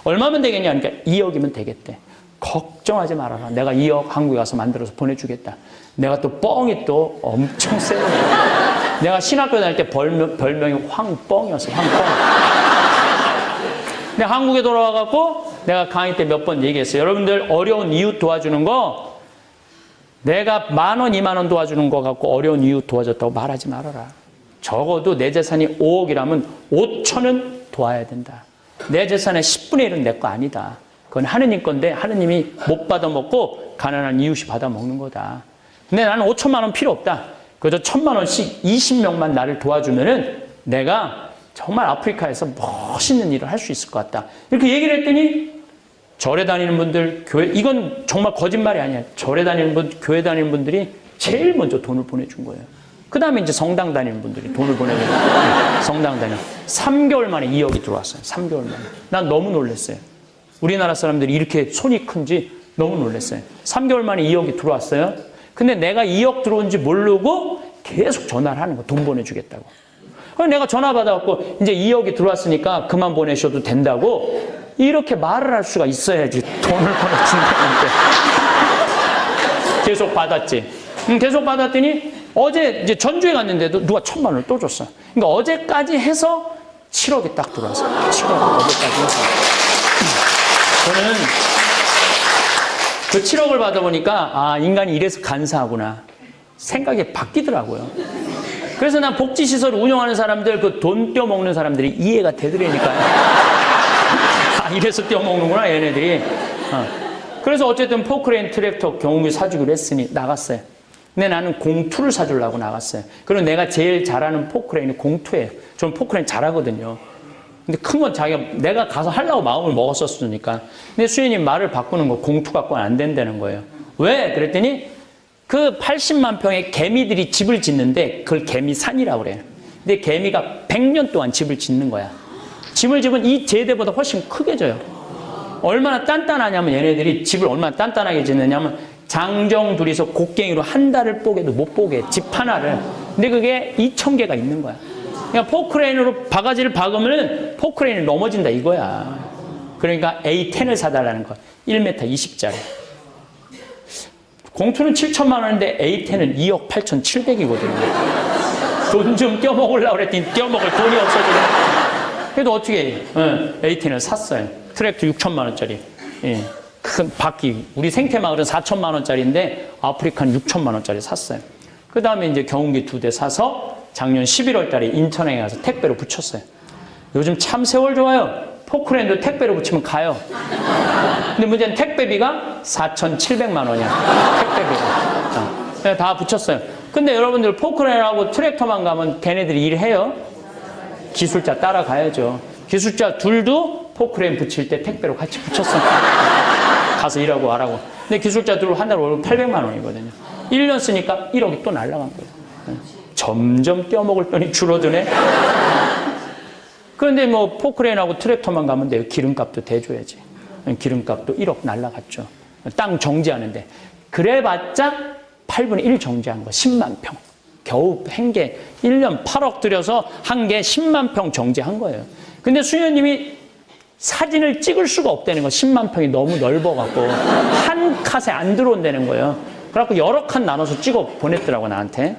얼마면 되겠냐? 그러니까 2억이면 되겠대. 걱정하지 말아라. 내가 2억 한국에 가서 만들어서 보내주겠다. 내가 또 뻥이 또 엄청 세요. 내가 신학교 다닐 때 별명이 황뻥이었어. 황뻥. 근데 한국에 돌아와갖고 내가 강의 때 몇 번 얘기했어요. 여러분들 어려운 이웃 도와주는 거 내가 10,000원, 20,000원 도와주는 거 갖고 어려운 이웃 도와줬다고 말하지 말아라. 적어도 내 재산이 5억이라면 5천은 도와야 된다. 내 재산의 10분의 1은 내 거 아니다. 그건 하느님 건데 하느님이 못 받아먹고 가난한 이웃이 받아먹는 거다. 근데 나는 5천만 원 필요 없다. 그저 1,000만 원씩 20명만 나를 도와주면은 내가 정말 아프리카에서 멋있는 일을 할 수 있을 것 같다. 이렇게 얘기를 했더니 절에 다니는 분들, 교회, 이건 정말 거짓말이 아니야. 절에 다니는 분, 교회 다니는 분들이 제일 먼저 돈을 보내준 거예요. 그 다음에 이제 성당 다니는 분들이 돈을 보내준 거예요. 성당 다니는. 3개월 만에 2억이 들어왔어요. 3개월 만에. 난 너무 놀랐어요. 우리나라 사람들이 이렇게 손이 큰지 너무 놀랐어요. 3개월 만에 2억이 들어왔어요. 근데 내가 2억 들어온지 모르고 계속 전화를 하는 거야. 돈 보내주겠다고. 그래서 내가 전화 받아갖고 이제 2억이 들어왔으니까 그만 보내셔도 된다고 이렇게 말을 할 수가 있어야지 돈을 보내준다는데. 계속 받았지. 계속 받았더니 어제 이제 전주에 갔는데도 누가 1,000만 원을 또 줬어. 그러니까 어제까지 해서 7억이 딱 들어왔어. 7억 어제까지 해서. 저는 그 7억을 받아보니까 아 인간이 이래서 간사하구나. 생각이 바뀌더라고요. 그래서 난 복지시설 운영하는 사람들 그 돈 떼어먹는 사람들이 이해가 되더라니까요. 이래서 떼어먹는구나 얘네들이. 그래서 어쨌든 포크레인 트랙터 경운기 사주기로 했으니 나갔어요. 근데 나는 공투를 사주려고 나갔어요. 그리고 내가 제일 잘하는 포크레인이 공투예요. 저는 포크레인 잘하거든요. 근데 큰 건 내가 가서 하려고 마음을 먹었었으니까. 근데 수현님 말을 바꾸는 거 공투 갖고는 안 된다는 거예요. 왜? 그랬더니 그 80만 평의 개미들이 집을 짓는데 그걸 개미산이라고 그래요. 근데 개미가 100년 동안 집을 짓는 거야. 집을 지면 이 제대보다 훨씬 크게 져요. 얼마나 단단하냐면 얘네들이 집을 얼마나 단단하게 짓느냐면 장정 둘이서 곡괭이로 한 달을 뽀개도 못 뽀개. 집 하나를. 근데 그게 2,000개가 있는 거야. 그러니까 포크레인으로 바가지를 박으면 포크레인이 넘어진다 이거야. 그러니까 A10을 사달라는 거야. 1m 20짜리. 공투는 7천만 원인데 A10은 2억 8,700이거든요. 돈 좀 떼어먹으려고 그랬더니 떼어먹을 돈이 없어지네. 그래도 어떻게 해? A10을 샀어요. 트랙터 6천만 원짜리. 예. 큰 바퀴. 우리 생태마을은 4천만 원짜리인데 아프리카는 6천만 원짜리 샀어요. 그 다음에 이제 경운기 2대 사서 작년 11월 달에 인천에 가서 택배로 붙였어요. 요즘 참 세월 좋아요. 포크레인도 택배로 붙이면 가요. 근데 문제는 택배비가 4,700만 원이야. 택배비가. 다 붙였어요. 근데 여러분들 포크레인하고 트랙터만 가면 걔네들이 일해요. 기술자 따라가야죠. 기술자 둘도 포크레인 붙일 때 택배로 같이 붙였어. 가서 일하고 와라고. 근데 기술자 둘 한 달 월급 800만 원이거든요. 1년 쓰니까 1억이 또 날아간 거예요. 점점 떼어먹을 돈이 줄어드네. 그런데 뭐 포크레인하고 트랙터만 가면 돼요. 기름값도 대줘야지. 기름값도 1억 날라갔죠. 땅 정지하는데. 그래봤자 8분의 1 정지한 거 10만 평. 겨우 한 개 1년 8억 들여서 한 개 10만 평 정지한 거예요. 근데 수녀님이 사진을 찍을 수가 없다는 거. 10만 평이 너무 넓어갖고 한 컷에 안 들어온다는 거예요. 그래갖고 여러 칸 나눠서 찍어 보냈더라고, 나한테.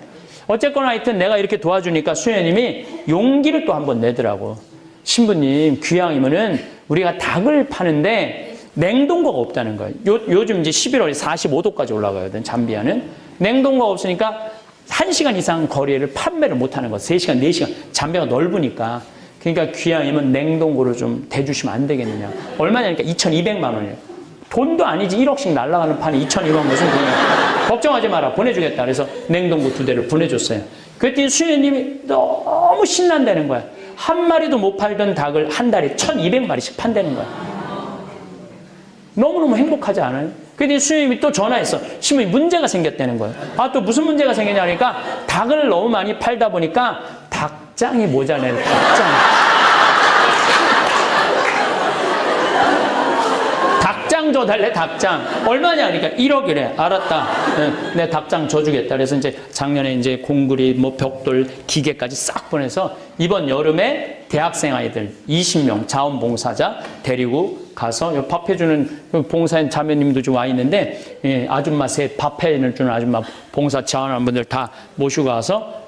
어쨌거나 하여튼 내가 이렇게 도와주니까 수녀님이 용기를 또 한번 내더라고. 신부님, 귀향이면은 우리가 닭을 파는데 냉동고가 없다는 거예요. 요즘 이제 11월에 45도까지 올라가거든, 잠비아는. 냉동고가 없으니까 1시간 이상 거리를 판매를 못 하는 거. 3시간, 4시간. 잠비아가 넓으니까. 그러니까 귀향이면 냉동고를 좀 대주시면 안 되겠느냐. 얼마냐니까 2,200만 원이에요. 돈도 아니지 1억씩 날아가는 판에 2,200만 무슨 돈이야. 걱정하지 마라. 보내주겠다. 그래서 냉동고 2대를 보내줬어요. 그랬더니 수녀님이 너무 신난다는 거야. 한 마리도 못 팔던 닭을 한 달에 1,200마리씩 판다는 거야. 너무너무 행복하지 않아요? 그랬더니 수녀님이 또 전화했어. 신부님 문제가 생겼다는 거예요. 아, 또 무슨 문제가 생겼냐 하니까 닭을 너무 많이 팔다 보니까 닭장이 모자라요. 닭장. 닭장 줘달래, 닭장. 얼마냐 하니까 1억이래. 알았다. 내 닭장 줘주겠다. 그래서 이제 작년에 이제 공구리, 뭐 벽돌, 기계까지 싹 보내서 이번 여름에 대학생 아이들 20명 자원봉사자 데리고 가서 밥 해주는 봉사인 자매님도 좀 와 있는데, 예, 아줌마 셋 밥 해주는 아줌마 봉사 지원하는 분들 다 모시고 가서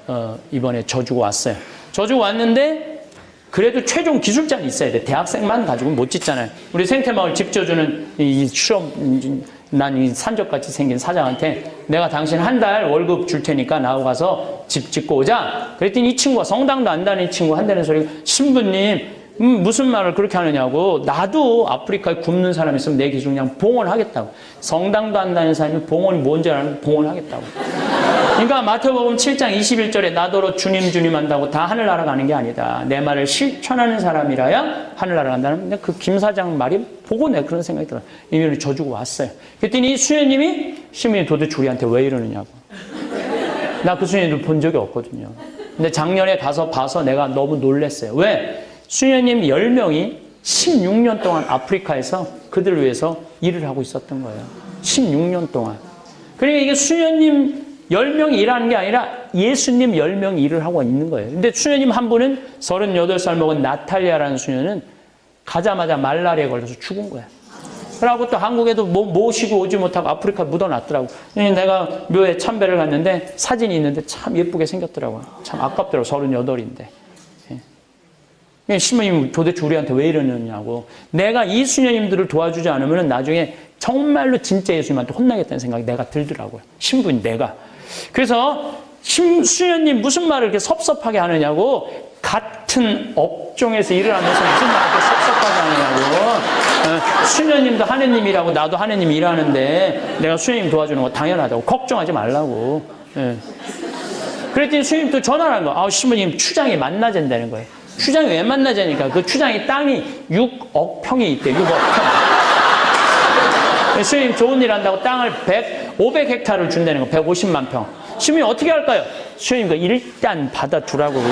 이번에 줘주고 왔어요. 줘주고 왔는데 그래도 최종 기술자는 있어야 돼. 대학생만 가지고는 못 짓잖아요. 우리 생태마을 집 줘주는 이 실험, 난 이 산적같이 생긴 사장한테 내가 당신 한 달 월급 줄 테니까 나하고 가서 집 짓고 오자. 그랬더니 이 친구가 성당도 안 다니는 친구 한다는 소리가 신부님 무슨 말을 그렇게 하느냐고. 나도 아프리카에 굶는 사람 있으면 내 기준 그냥 봉헌하겠다고. 성당도 안 다니는 사람이 봉헌이 뭔지 알면 봉헌하겠다고. 그러니까 마태복음 7장 21절에 나더러 주님 주님 한다고 다 하늘나라 가는 게 아니다. 내 말을 실천하는 사람이라야 하늘나라 간다는. 근데 그 김 사장 말이 보고 내가 그런 생각이 들어요. 이면을 져주고 왔어요. 그랬더니 이 수녀님이 신부님 도대체 우리한테 왜 이러느냐고. 나 그 수녀님들 본 적이 없거든요. 근데 작년에 가서 봐서 내가 너무 놀랐어요. 왜? 수녀님 10명이 16년 동안 아프리카에서 그들을 위해서 일을 하고 있었던 거예요. 16년 동안. 그러니까 이게 수녀님 10명이 일하는 게 아니라 예수님 10명이 일을 하고 있는 거예요. 근데 수녀님 한 분은 38살 먹은 나탈리아라는 수녀는 가자마자 말라리아에 걸려서 죽은 거야. 그러고 또 한국에도 모시고 오지 못하고 아프리카 묻어놨더라고. 내가 묘에 참배를 갔는데 사진이 있는데 참 예쁘게 생겼더라고요. 참 아깝더라고. 38인데. 신부님 도대체 우리한테 왜 이러느냐고. 내가 이 수녀님들을 도와주지 않으면 나중에 정말로 진짜 예수님한테 혼나겠다는 생각이 내가 들더라고요. 신부님 내가. 그래서 수녀님 무슨 말을 이렇게 섭섭하게 하느냐고. 같은 업종에서 일을 하면서 무슨 말을 이렇게 섭섭하게 하느냐고. 수녀님도 하느님이라고 나도 하느님 일하는데 내가 수녀님 도와주는 거 당연하다고. 걱정하지 말라고. 그랬더니 수녀님 또 전화를 한 거야. 신부님 추장이 만나잔다는 거예요. 추장이 왜 만나자니까 그 추장이 땅이 6억 평이 있대. 6억 평. 수님 좋은 일 한다고 땅을 500헥타르를 준다는 거. 150만 평. 수님 어떻게 할까요? 수님 그 일단 받아두라고.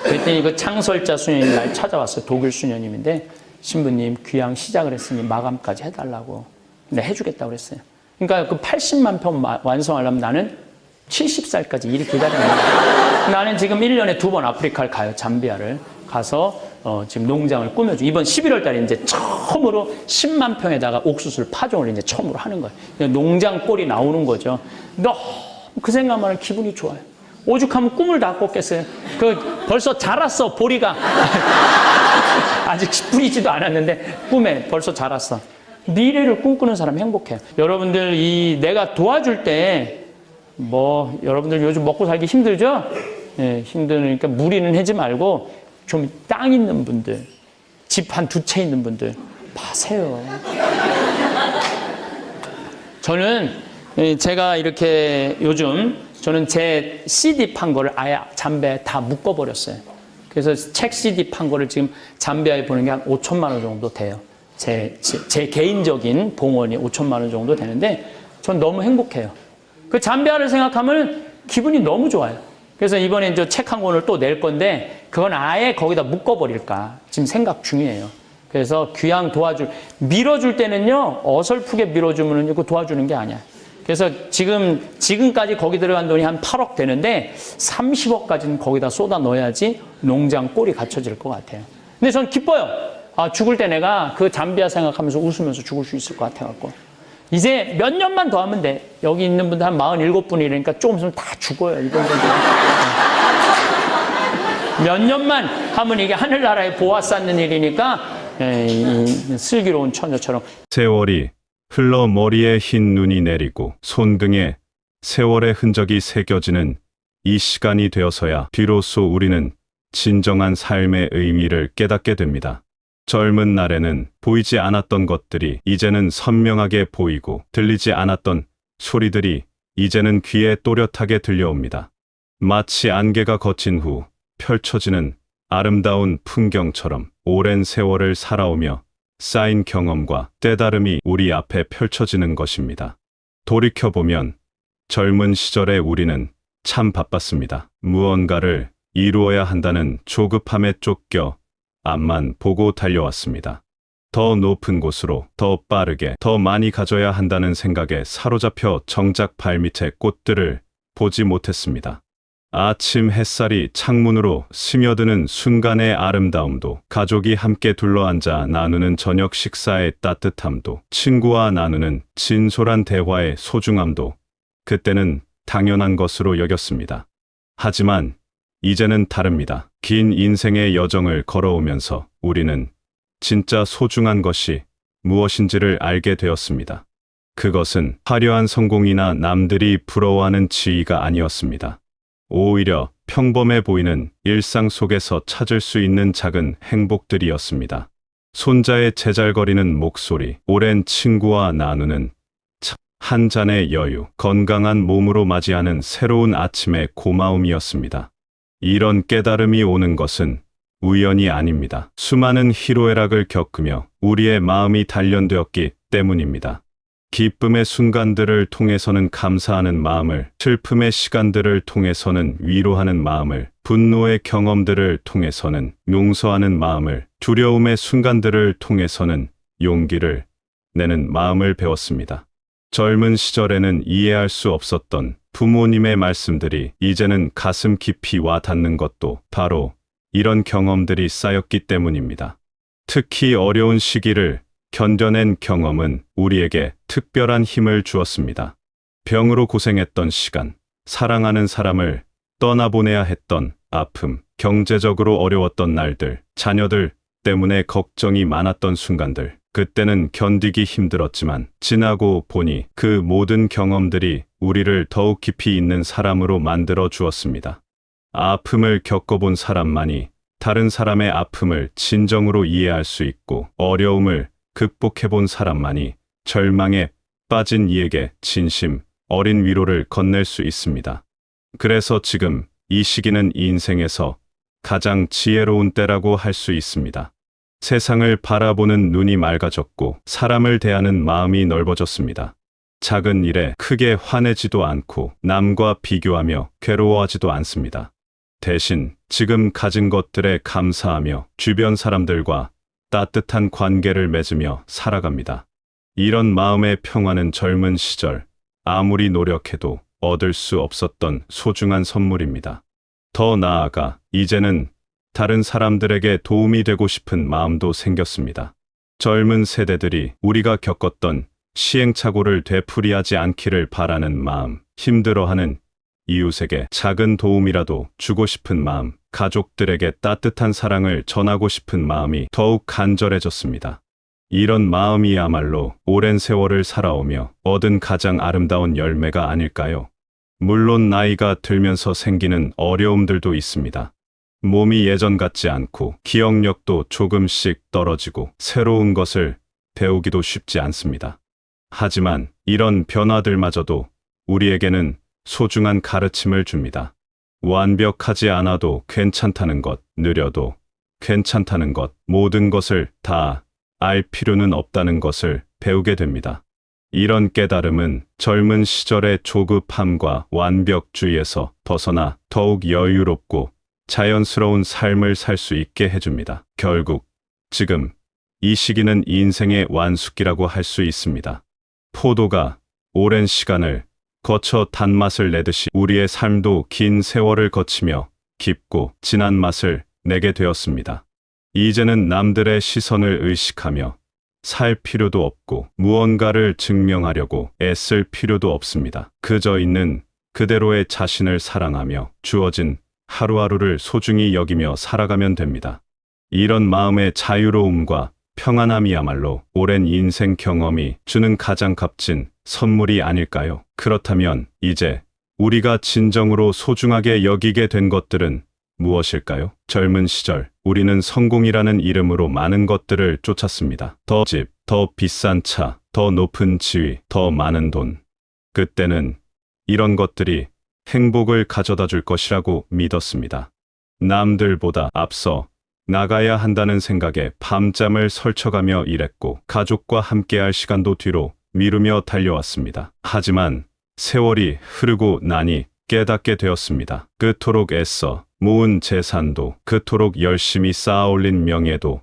그랬더니 그 창설자 수녀님이 날 찾아왔어요. 독일 수녀님인데 신부님 귀향 시작을 했으니 마감까지 해달라고. 근데 해주겠다고 그랬어요. 그러니까 그 80만 평 완성하려면 나는 70살까지 일 기다리는 거예요. 나는 지금 1년에 2번 아프리카를 가요. 잠비아를 가서 지금 농장을 꾸며줘. 이번 11월 달에 이제 처음으로 10만 평에다가 옥수수를 파종을 이제 처음으로 하는 거예요. 농장 꼴이 나오는 거죠. 너무 그 생각만 하면 기분이 좋아요. 오죽하면 꿈을 다 꿨겠어요. 벌써 자랐어, 보리가. 아직 뿌리지도 않았는데 꿈에 벌써 자랐어. 미래를 꿈꾸는 사람 행복해요. 여러분들 내가 도와줄 때 여러분들 요즘 먹고 살기 힘들죠? 예, 힘드니까 무리는 하지 말고 좀 땅 있는 분들, 집 한 2채 있는 분들 파세요. 저는 제가 이렇게 요즘 저는 제 CD 판 거를 아예 잠비아에 다 묶어버렸어요. 그래서 책 CD 판 거를 지금 잠비아에 보는 게 한 5천만 원 정도 돼요. 제 개인적인 봉헌이 5천만 원 정도 되는데 전 너무 행복해요. 그 잠비아를 생각하면 기분이 너무 좋아요. 그래서 이번에 이제 책 한 권을 또 낼 건데 그건 아예 거기다 묶어버릴까 지금 생각 중이에요. 그래서 귀향 밀어줄 때는요 어설프게 밀어주면 그 도와주는 게 아니야. 그래서 지금까지 거기 들어간 돈이 한 8억 되는데 30억까지는 거기다 쏟아 넣어야지 농장 꼴이 갖춰질 것 같아요. 근데 전 기뻐요. 죽을 때 내가 그 잠비아 생각하면서 웃으면서 죽을 수 있을 것 같아갖고. 이제 몇 년만 더 하면 돼. 여기 있는 분들 한 47분이라니까 조금 있으면 다 죽어요. 이번 몇 년만 하면 이게 하늘나라에 보아 쌓는 일이니까 슬기로운 처녀처럼. 세월이 흘러 머리에 흰 눈이 내리고 손등에 세월의 흔적이 새겨지는 이 시간이 되어서야 비로소 우리는 진정한 삶의 의미를 깨닫게 됩니다. 젊은 날에는 보이지 않았던 것들이 이제는 선명하게 보이고 들리지 않았던 소리들이 이제는 귀에 또렷하게 들려옵니다. 마치 안개가 걷힌 후 펼쳐지는 아름다운 풍경처럼 오랜 세월을 살아오며 쌓인 경험과 때다름이 우리 앞에 펼쳐지는 것입니다. 돌이켜보면 젊은 시절의 우리는 참 바빴습니다. 무언가를 이루어야 한다는 조급함에 쫓겨 앞만 보고 달려왔습니다. 더 높은 곳으로, 더 빠르게, 더 많이 가져야 한다는 생각에 사로잡혀 정작 발밑의 꽃들을 보지 못했습니다. 아침 햇살이 창문으로 스며드는 순간의 아름다움도, 가족이 함께 둘러앉아 나누는 저녁 식사의 따뜻함도, 친구와 나누는 진솔한 대화의 소중함도 그때는 당연한 것으로 여겼습니다. 하지만 이제는 다릅니다. 긴 인생의 여정을 걸어오면서 우리는 진짜 소중한 것이 무엇인지를 알게 되었습니다. 그것은 화려한 성공이나 남들이 부러워하는 지위가 아니었습니다. 오히려 평범해 보이는 일상 속에서 찾을 수 있는 작은 행복들이었습니다. 손자의 제잘거리는 목소리, 오랜 친구와 나누는 한 잔의 여유, 건강한 몸으로 맞이하는 새로운 아침의 고마움이었습니다. 이런 깨달음이 오는 것은 우연이 아닙니다. 수많은 희로애락을 겪으며 우리의 마음이 단련되었기 때문입니다. 기쁨의 순간들을 통해서는 감사하는 마음을, 슬픔의 시간들을 통해서는 위로하는 마음을, 분노의 경험들을 통해서는 용서하는 마음을, 두려움의 순간들을 통해서는 용기를 내는 마음을 배웠습니다. 젊은 시절에는 이해할 수 없었던 부모님의 말씀들이 이제는 가슴 깊이 와 닿는 것도 바로 이런 경험들이 쌓였기 때문입니다. 특히 어려운 시기를 견뎌낸 경험은 우리에게 특별한 힘을 주었습니다. 병으로 고생했던 시간, 사랑하는 사람을 떠나보내야 했던 아픔, 경제적으로 어려웠던 날들, 자녀들 때문에 걱정이 많았던 순간들, 그때는 견디기 힘들었지만 지나고 보니 그 모든 경험들이 우리를 더욱 깊이 있는 사람으로 만들어 주었습니다. 아픔을 겪어본 사람만이 다른 사람의 아픔을 진정으로 이해할 수 있고, 어려움을 극복해본 사람만이 절망에 빠진 이에게 진심 어린 위로를 건넬 수 있습니다. 그래서 지금 이 시기는 인생에서 가장 지혜로운 때라고 할 수 있습니다. 세상을 바라보는 눈이 맑아졌고 사람을 대하는 마음이 넓어졌습니다. 작은 일에 크게 화내지도 않고 남과 비교하며 괴로워하지도 않습니다. 대신 지금 가진 것들에 감사하며 주변 사람들과 따뜻한 관계를 맺으며 살아갑니다. 이런 마음의 평화는 젊은 시절 아무리 노력해도 얻을 수 없었던 소중한 선물입니다. 더 나아가 이제는 다른 사람들에게 도움이 되고 싶은 마음도 생겼습니다. 젊은 세대들이 우리가 겪었던 시행착오를 되풀이하지 않기를 바라는 마음, 힘들어하는 이웃에게 작은 도움이라도 주고 싶은 마음, 가족들에게 따뜻한 사랑을 전하고 싶은 마음이 더욱 간절해졌습니다. 이런 마음이야말로 오랜 세월을 살아오며 얻은 가장 아름다운 열매가 아닐까요? 물론 나이가 들면서 생기는 어려움들도 있습니다. 몸이 예전 같지 않고 기억력도 조금씩 떨어지고 새로운 것을 배우기도 쉽지 않습니다. 하지만 이런 변화들마저도 우리에게는 소중한 가르침을 줍니다. 완벽하지 않아도 괜찮다는 것, 느려도 괜찮다는 것, 모든 것을 다 알 필요는 없다는 것을 배우게 됩니다. 이런 깨달음은 젊은 시절의 조급함과 완벽주의에서 벗어나 더욱 여유롭고 자연스러운 삶을 살 수 있게 해줍니다. 결국 지금 이 시기는 인생의 완숙기라고 할 수 있습니다. 포도가 오랜 시간을 거쳐 단맛을 내듯이 우리의 삶도 긴 세월을 거치며 깊고 진한 맛을 내게 되었습니다. 이제는 남들의 시선을 의식하며 살 필요도 없고 무언가를 증명하려고 애쓸 필요도 없습니다. 그저 있는 그대로의 자신을 사랑하며 주어진 하루하루를 소중히 여기며 살아가면 됩니다. 이런 마음의 자유로움과 평안함이야말로 오랜 인생 경험이 주는 가장 값진 선물이 아닐까요? 그렇다면 이제 우리가 진정으로 소중하게 여기게 된 것들은 무엇일까요? 젊은 시절 우리는 성공이라는 이름으로 많은 것들을 쫓았습니다. 더 집, 더 비싼 차, 더 높은 지위, 더 많은 돈. 그때는 이런 것들이 행복을 가져다 줄 것이라고 믿었습니다. 남들보다 앞서 나가야 한다는 생각에 밤잠을 설쳐가며 일했고 가족과 함께할 시간도 뒤로 미루며 달려왔습니다. 하지만 세월이 흐르고 나니 깨닫게 되었습니다. 그토록 애써 모은 재산도 그토록 열심히 쌓아올린 명예도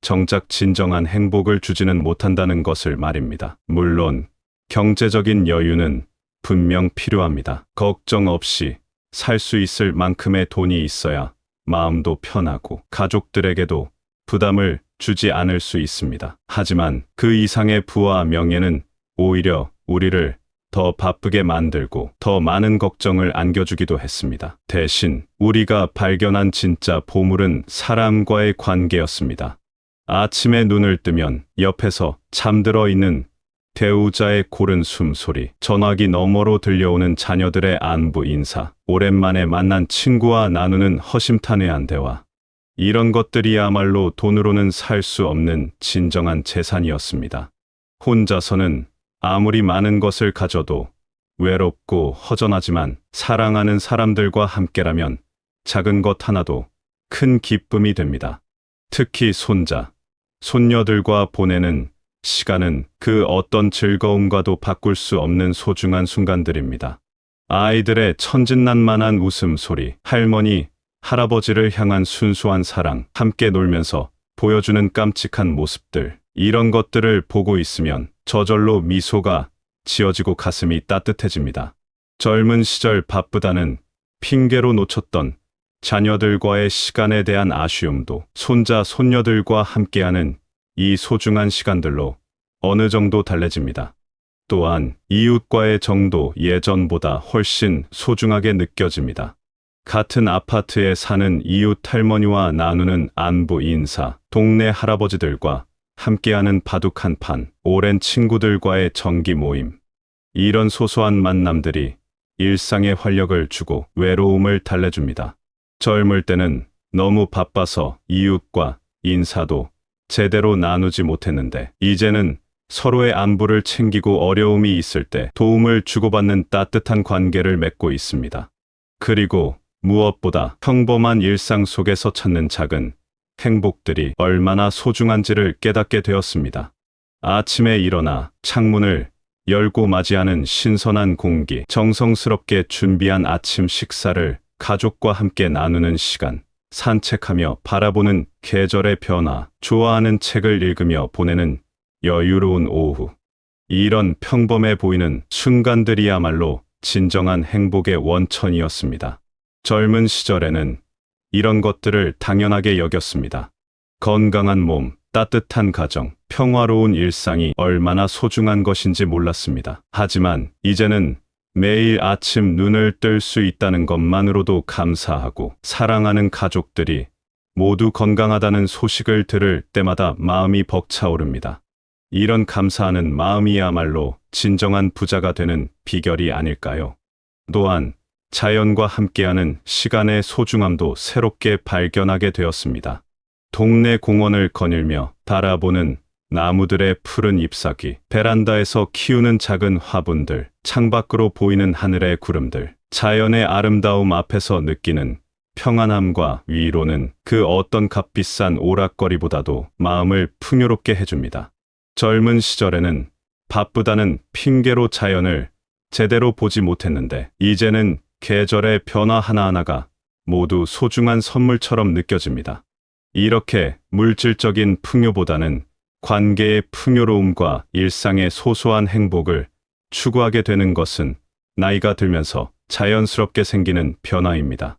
정작 진정한 행복을 주지는 못한다는 것을 말입니다. 물론 경제적인 여유는 분명 필요합니다. 걱정 없이 살 수 있을 만큼의 돈이 있어야 마음도 편하고 가족들에게도 부담을 주지 않을 수 있습니다. 하지만 그 이상의 부와 명예는 오히려 우리를 더 바쁘게 만들고 더 많은 걱정을 안겨주기도 했습니다. 대신 우리가 발견한 진짜 보물은 사람과의 관계였습니다. 아침에 눈을 뜨면 옆에서 잠들어 있는 배우자의 고른 숨소리, 전화기 너머로 들려오는 자녀들의 안부 인사, 오랜만에 만난 친구와 나누는 허심탄회한 대화. 이런 것들이야말로 돈으로는 살 수 없는 진정한 재산이었습니다. 혼자서는 아무리 많은 것을 가져도 외롭고 허전하지만 사랑하는 사람들과 함께라면 작은 것 하나도 큰 기쁨이 됩니다. 특히 손자, 손녀들과 보내는 시간은 그 어떤 즐거움과도 바꿀 수 없는 소중한 순간들입니다. 아이들의 천진난만한 웃음소리, 할머니, 할아버지를 향한 순수한 사랑, 함께 놀면서 보여주는 깜찍한 모습들, 이런 것들을 보고 있으면 저절로 미소가 지어지고 가슴이 따뜻해집니다. 젊은 시절 바쁘다는 핑계로 놓쳤던 자녀들과의 시간에 대한 아쉬움도 손자, 손녀들과 함께하는 이 소중한 시간들로 어느 정도 달래집니다. 또한 이웃과의 정도 예전보다 훨씬 소중하게 느껴집니다. 같은 아파트에 사는 이웃 할머니와 나누는 안부 인사, 동네 할아버지들과 함께하는 바둑 한 판, 오랜 친구들과의 정기 모임. 이런 소소한 만남들이 일상에 활력을 주고 외로움을 달래줍니다. 젊을 때는 너무 바빠서 이웃과 인사도 제대로 나누지 못했는데 이제는 서로의 안부를 챙기고 어려움이 있을 때 도움을 주고받는 따뜻한 관계를 맺고 있습니다. 그리고 무엇보다 평범한 일상 속에서 찾는 작은 행복들이 얼마나 소중한지를 깨닫게 되었습니다. 아침에 일어나 창문을 열고 맞이하는 신선한 공기, 정성스럽게 준비한 아침 식사를 가족과 함께 나누는 시간, 산책하며 바라보는 계절의 변화, 좋아하는 책을 읽으며 보내는 여유로운 오후. 이런 평범해 보이는 순간들이야말로 진정한 행복의 원천이었습니다. 젊은 시절에는 이런 것들을 당연하게 여겼습니다. 건강한 몸, 따뜻한 가정, 평화로운 일상이 얼마나 소중한 것인지 몰랐습니다. 하지만 이제는 매일 아침 눈을 뜰 수 있다는 것만으로도 감사하고 사랑하는 가족들이 모두 건강하다는 소식을 들을 때마다 마음이 벅차오릅니다. 이런 감사하는 마음이야말로 진정한 부자가 되는 비결이 아닐까요? 또한 자연과 함께하는 시간의 소중함도 새롭게 발견하게 되었습니다. 동네 공원을 거닐며 바라보는 나무들의 푸른 잎사귀, 베란다에서 키우는 작은 화분들, 창밖으로 보이는 하늘의 구름들, 자연의 아름다움 앞에서 느끼는 평안함과 위로는 그 어떤 값비싼 오락거리보다도 마음을 풍요롭게 해줍니다. 젊은 시절에는 바쁘다는 핑계로 자연을 제대로 보지 못했는데 이제는 계절의 변화 하나하나가 모두 소중한 선물처럼 느껴집니다. 이렇게 물질적인 풍요보다는 관계의 풍요로움과 일상의 소소한 행복을 추구하게 되는 것은 나이가 들면서 자연스럽게 생기는 변화입니다.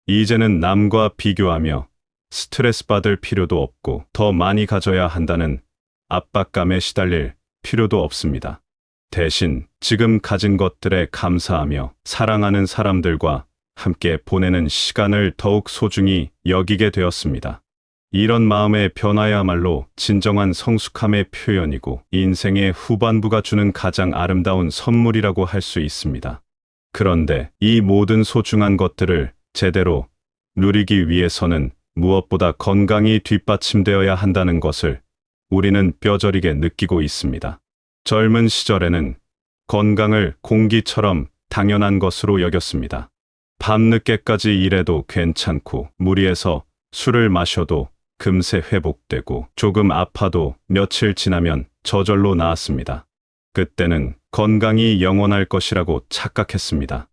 이제는 남과 비교하며 스트레스 받을 필요도 없고 더 많이 가져야 한다는 압박감에 시달릴 필요도 없습니다. 대신 지금 가진 것들에 감사하며 사랑하는 사람들과 함께 보내는 시간을 더욱 소중히 여기게 되었습니다. 이런 마음의 변화야말로 진정한 성숙함의 표현이고 인생의 후반부가 주는 가장 아름다운 선물이라고 할 수 있습니다. 그런데 이 모든 소중한 것들을 제대로 누리기 위해서는 무엇보다 건강이 뒷받침되어야 한다는 것을 우리는 뼈저리게 느끼고 있습니다. 젊은 시절에는 건강을 공기처럼 당연한 것으로 여겼습니다. 밤늦게까지 일해도 괜찮고 무리해서 술을 마셔도 금세 회복되고 조금 아파도 며칠 지나면 저절로 나았습니다. 그때는 건강이 영원할 것이라고 착각했습니다.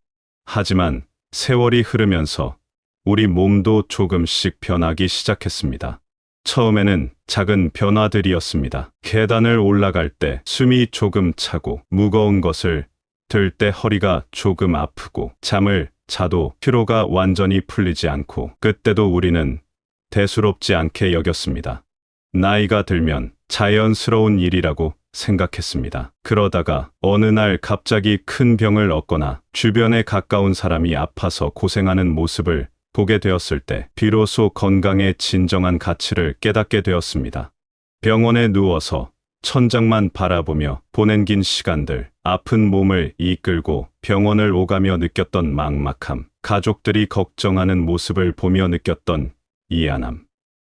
하지만 세월이 흐르면서 우리 몸도 조금씩 변하기 시작했습니다. 처음에는 작은 변화들이었습니다. 계단을 올라갈 때 숨이 조금 차고 무거운 것을 들 때 허리가 조금 아프고 잠을 자도 피로가 완전히 풀리지 않고 그때도 우리는 대수롭지 않게 여겼습니다. 나이가 들면 자연스러운 일이라고 생각했습니다. 그러다가 어느 날 갑자기 큰 병을 얻거나 주변에 가까운 사람이 아파서 고생하는 모습을 보게 되었을 때 비로소 건강의 진정한 가치를 깨닫게 되었습니다. 병원에 누워서 천장만 바라보며 보낸 긴 시간들, 아픈 몸을 이끌고 병원을 오가며 느꼈던 막막함, 가족들이 걱정하는 모습을 보며 느꼈던 이안함.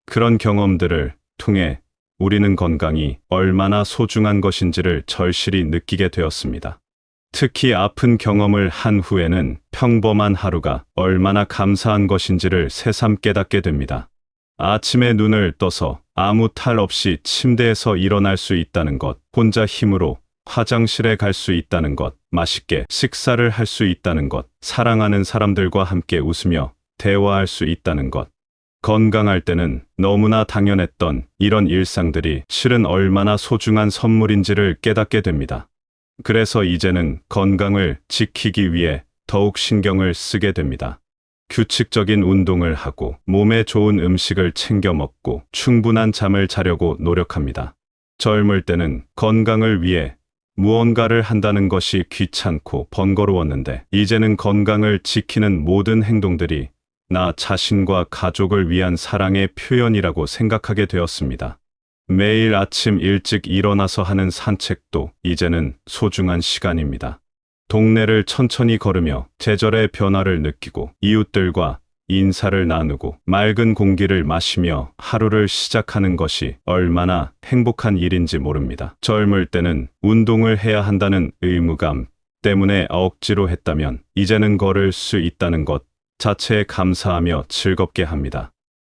그런 경험들을 통해 우리는 건강이 얼마나 소중한 것인지를 절실히 느끼게 되었습니다. 특히 아픈 경험을 한 후에는 평범한 하루가 얼마나 감사한 것인지를 새삼 깨닫게 됩니다. 아침에 눈을 떠서 아무 탈 없이 침대에서 일어날 수 있다는 것, 혼자 힘으로 화장실에 갈 수 있다는 것, 맛있게 식사를 할 수 있다는 것, 사랑하는 사람들과 함께 웃으며 대화할 수 있다는 것. 건강할 때는 너무나 당연했던 이런 일상들이 실은 얼마나 소중한 선물인지를 깨닫게 됩니다. 그래서 이제는 건강을 지키기 위해 더욱 신경을 쓰게 됩니다. 규칙적인 운동을 하고 몸에 좋은 음식을 챙겨 먹고 충분한 잠을 자려고 노력합니다. 젊을 때는 건강을 위해 무언가를 한다는 것이 귀찮고 번거로웠는데 이제는 건강을 지키는 모든 행동들이 나 자신과 가족을 위한 사랑의 표현이라고 생각하게 되었습니다. 매일 아침 일찍 일어나서 하는 산책도 이제는 소중한 시간입니다. 동네를 천천히 걸으며 계절의 변화를 느끼고 이웃들과 인사를 나누고 맑은 공기를 마시며 하루를 시작하는 것이 얼마나 행복한 일인지 모릅니다. 젊을 때는 운동을 해야 한다는 의무감 때문에 억지로 했다면 이제는 걸을 수 있다는 것 자체에 감사하며 즐겁게 합니다.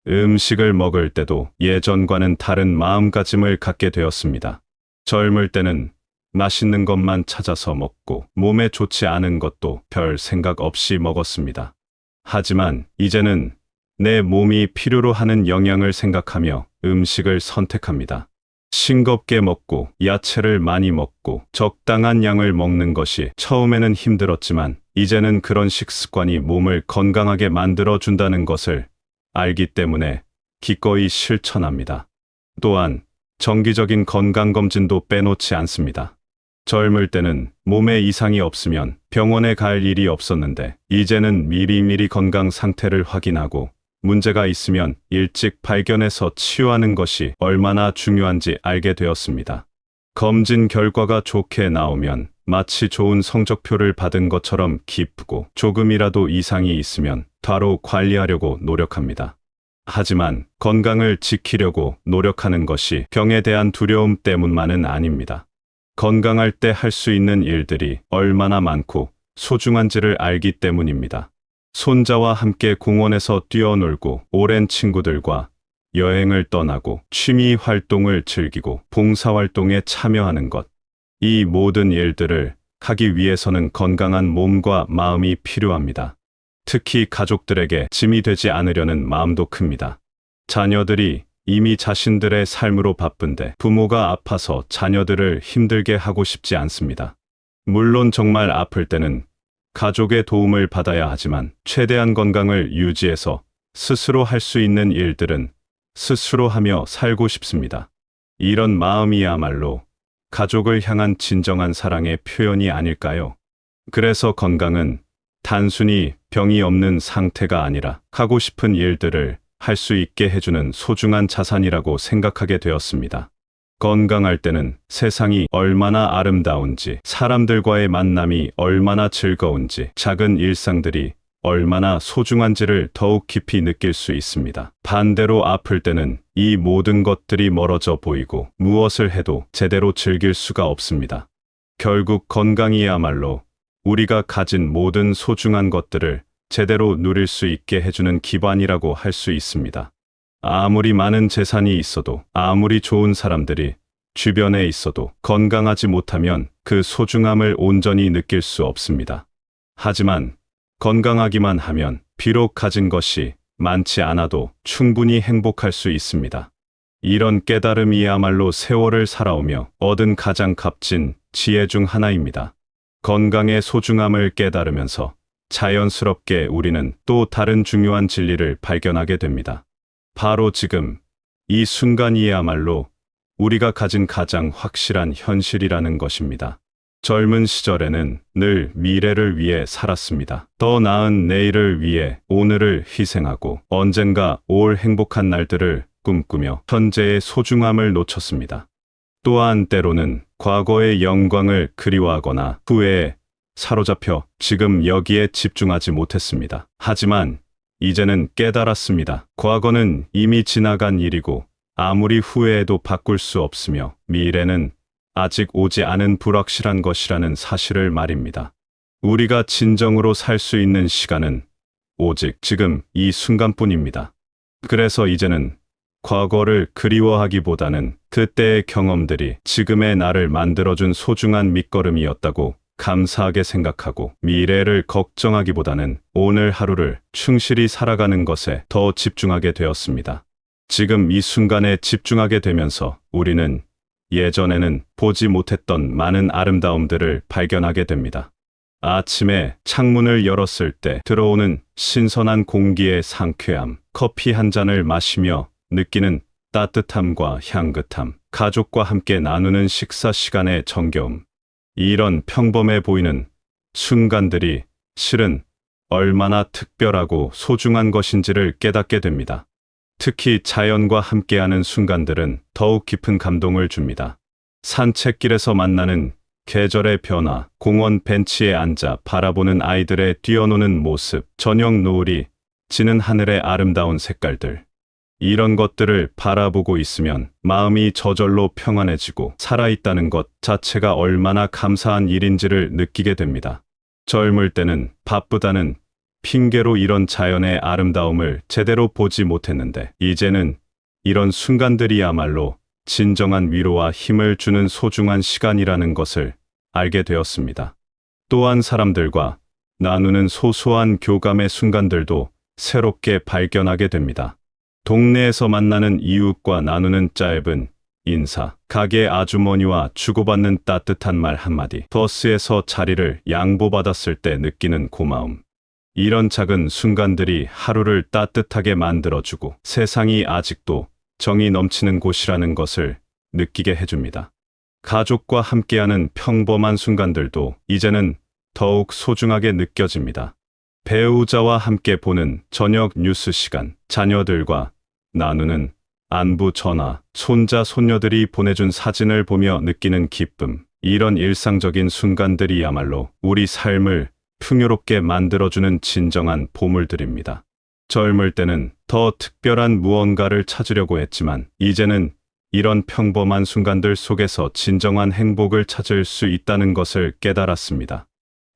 음식을 먹을 때도 예전과는 다른 마음가짐을 갖게 되었습니다. 젊을 때는 맛있는 것만 찾아서 먹고 몸에 좋지 않은 것도 별 생각 없이 먹었습니다. 하지만 이제는 내 몸이 필요로 하는 영양을 생각하며 음식을 선택합니다. 싱겁게 먹고 야채를 많이 먹고 적당한 양을 먹는 것이 처음에는 힘들었지만 이제는 그런 식습관이 몸을 건강하게 만들어준다는 것을 알기 때문에 기꺼이 실천합니다. 또한 정기적인 건강검진도 빼놓지 않습니다. 젊을 때는 몸에 이상이 없으면 병원에 갈 일이 없었는데 이제는 미리미리 건강 상태를 확인하고 문제가 있으면 일찍 발견해서 치유하는 것이 얼마나 중요한지 알게 되었습니다. 검진 결과가 좋게 나오면 마치 좋은 성적표를 받은 것처럼 기쁘고 조금이라도 이상이 있으면 바로 관리하려고 노력합니다. 하지만 건강을 지키려고 노력하는 것이 병에 대한 두려움 때문만은 아닙니다. 건강할 때 할 수 있는 일들이 얼마나 많고 소중한지를 알기 때문입니다. 손자와 함께 공원에서 뛰어놀고 오랜 친구들과 여행을 떠나고 취미 활동을 즐기고 봉사활동에 참여하는 것. 이 모든 일들을 하기 위해서는 건강한 몸과 마음이 필요합니다. 특히 가족들에게 짐이 되지 않으려는 마음도 큽니다. 자녀들이 이미 자신들의 삶으로 바쁜데 부모가 아파서 자녀들을 힘들게 하고 싶지 않습니다. 물론 정말 아플 때는 가족의 도움을 받아야 하지만 최대한 건강을 유지해서 스스로 할 수 있는 일들은 스스로 하며 살고 싶습니다. 이런 마음이야말로 가족을 향한 진정한 사랑의 표현이 아닐까요? 그래서 건강은 단순히 병이 없는 상태가 아니라 하고 싶은 일들을 할 수 있게 해주는 소중한 자산이라고 생각하게 되었습니다. 건강할 때는 세상이 얼마나 아름다운지, 사람들과의 만남이 얼마나 즐거운지, 작은 일상들이 얼마나 소중한지를 더욱 깊이 느낄 수 있습니다. 반대로 아플 때는 이 모든 것들이 멀어져 보이고 무엇을 해도 제대로 즐길 수가 없습니다. 결국 건강이야말로 우리가 가진 모든 소중한 것들을 제대로 누릴 수 있게 해주는 기반이라고 할 수 있습니다. 아무리 많은 재산이 있어도, 아무리 좋은 사람들이 주변에 있어도 건강하지 못하면 그 소중함을 온전히 느낄 수 없습니다. 하지만 건강하기만 하면 비록 가진 것이 많지 않아도 충분히 행복할 수 있습니다. 이런 깨달음이야말로 세월을 살아오며 얻은 가장 값진 지혜 중 하나입니다. 건강의 소중함을 깨달으면서 자연스럽게 우리는 또 다른 중요한 진리를 발견하게 됩니다. 바로 지금 이 순간이야말로 우리가 가진 가장 확실한 현실이라는 것입니다. 젊은 시절에는 늘 미래를 위해 살았습니다. 더 나은 내일을 위해 오늘을 희생하고 언젠가 올 행복한 날들을 꿈꾸며 현재의 소중함을 놓쳤습니다. 또한 때로는 과거의 영광을 그리워하거나 후회에 사로잡혀 지금 여기에 집중하지 못했습니다. 하지만 이제는 깨달았습니다. 과거는 이미 지나간 일이고 아무리 후회해도 바꿀 수 없으며 미래는 아직 오지 않은 불확실한 것이라는 사실을 말입니다. 우리가 진정으로 살 수 있는 시간은 오직 지금 이 순간뿐입니다. 그래서 이제는 과거를 그리워하기보다는 그때의 경험들이 지금의 나를 만들어준 소중한 밑거름이었다고 감사하게 생각하고 미래를 걱정하기보다는 오늘 하루를 충실히 살아가는 것에 더 집중하게 되었습니다. 지금 이 순간에 집중하게 되면서 우리는 예전에는 보지 못했던 많은 아름다움들을 발견하게 됩니다. 아침에 창문을 열었을 때 들어오는 신선한 공기의 상쾌함, 커피 한 잔을 마시며 느끼는 따뜻함과 향긋함, 가족과 함께 나누는 식사 시간의 정겨움. 이런 평범해 보이는 순간들이 실은 얼마나 특별하고 소중한 것인지를 깨닫게 됩니다. 특히 자연과 함께하는 순간들은 더욱 깊은 감동을 줍니다. 산책길에서 만나는 계절의 변화, 공원 벤치에 앉아 바라보는 아이들의 뛰어노는 모습, 저녁 노을이 지는 하늘의 아름다운 색깔들. 이런 것들을 바라보고 있으면 마음이 저절로 평안해지고 살아있다는 것 자체가 얼마나 감사한 일인지를 느끼게 됩니다. 젊을 때는 바쁘다는 핑계로 이런 자연의 아름다움을 제대로 보지 못했는데 이제는 이런 순간들이야말로 진정한 위로와 힘을 주는 소중한 시간이라는 것을 알게 되었습니다. 또한 사람들과 나누는 소소한 교감의 순간들도 새롭게 발견하게 됩니다. 동네에서 만나는 이웃과 나누는 짧은 인사, 가게 아주머니와 주고받는 따뜻한 말 한마디, 버스에서 자리를 양보받았을 때 느끼는 고마움. 이런 작은 순간들이 하루를 따뜻하게 만들어주고 세상이 아직도 정이 넘치는 곳이라는 것을 느끼게 해줍니다. 가족과 함께하는 평범한 순간들도 이제는 더욱 소중하게 느껴집니다. 배우자와 함께 보는 저녁 뉴스 시간, 자녀들과 나누는 안부 전화, 손자, 손녀들이 보내준 사진을 보며 느끼는 기쁨, 이런 일상적인 순간들이야말로 우리 삶을 풍요롭게 만들어주는 진정한 보물들입니다. 젊을 때는 더 특별한 무언가를 찾으려고 했지만 이제는 이런 평범한 순간들 속에서 진정한 행복을 찾을 수 있다는 것을 깨달았습니다.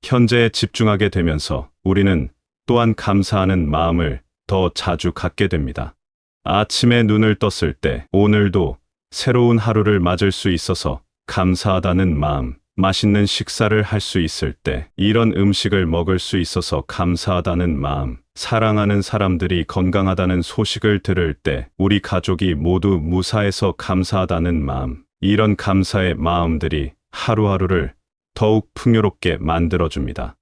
현재에 집중하게 되면서 우리는 또한 감사하는 마음을 더 자주 갖게 됩니다. 아침에 눈을 떴을 때 오늘도 새로운 하루를 맞을 수 있어서 감사하다는 마음, 맛있는 식사를 할 수 있을 때, 이런 음식을 먹을 수 있어서 감사하다는 마음, 사랑하는 사람들이 건강하다는 소식을 들을 때 우리 가족이 모두 무사해서 감사하다는 마음, 이런 감사의 마음들이 하루하루를 더욱 풍요롭게 만들어줍니다.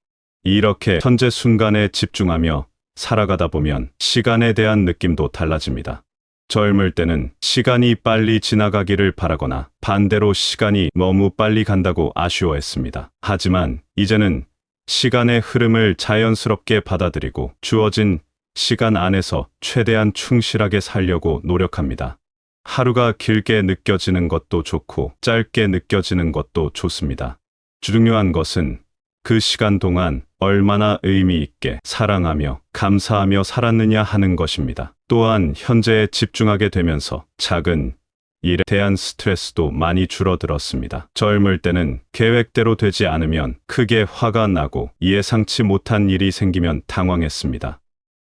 이렇게 현재 순간에 집중하며 살아가다 보면 시간에 대한 느낌도 달라집니다. 젊을 때는 시간이 빨리 지나가기를 바라거나 반대로 시간이 너무 빨리 간다고 아쉬워했습니다. 하지만 이제는 시간의 흐름을 자연스럽게 받아들이고 주어진 시간 안에서 최대한 충실하게 살려고 노력합니다. 하루가 길게 느껴지는 것도 좋고 짧게 느껴지는 것도 좋습니다. 중요한 것은 그 시간 동안 얼마나 의미 있게 사랑하며 감사하며 살았느냐 하는 것입니다. 또한 현재에 집중하게 되면서 작은 일에 대한 스트레스도 많이 줄어들었습니다. 젊을 때는 계획대로 되지 않으면 크게 화가 나고 예상치 못한 일이 생기면 당황했습니다.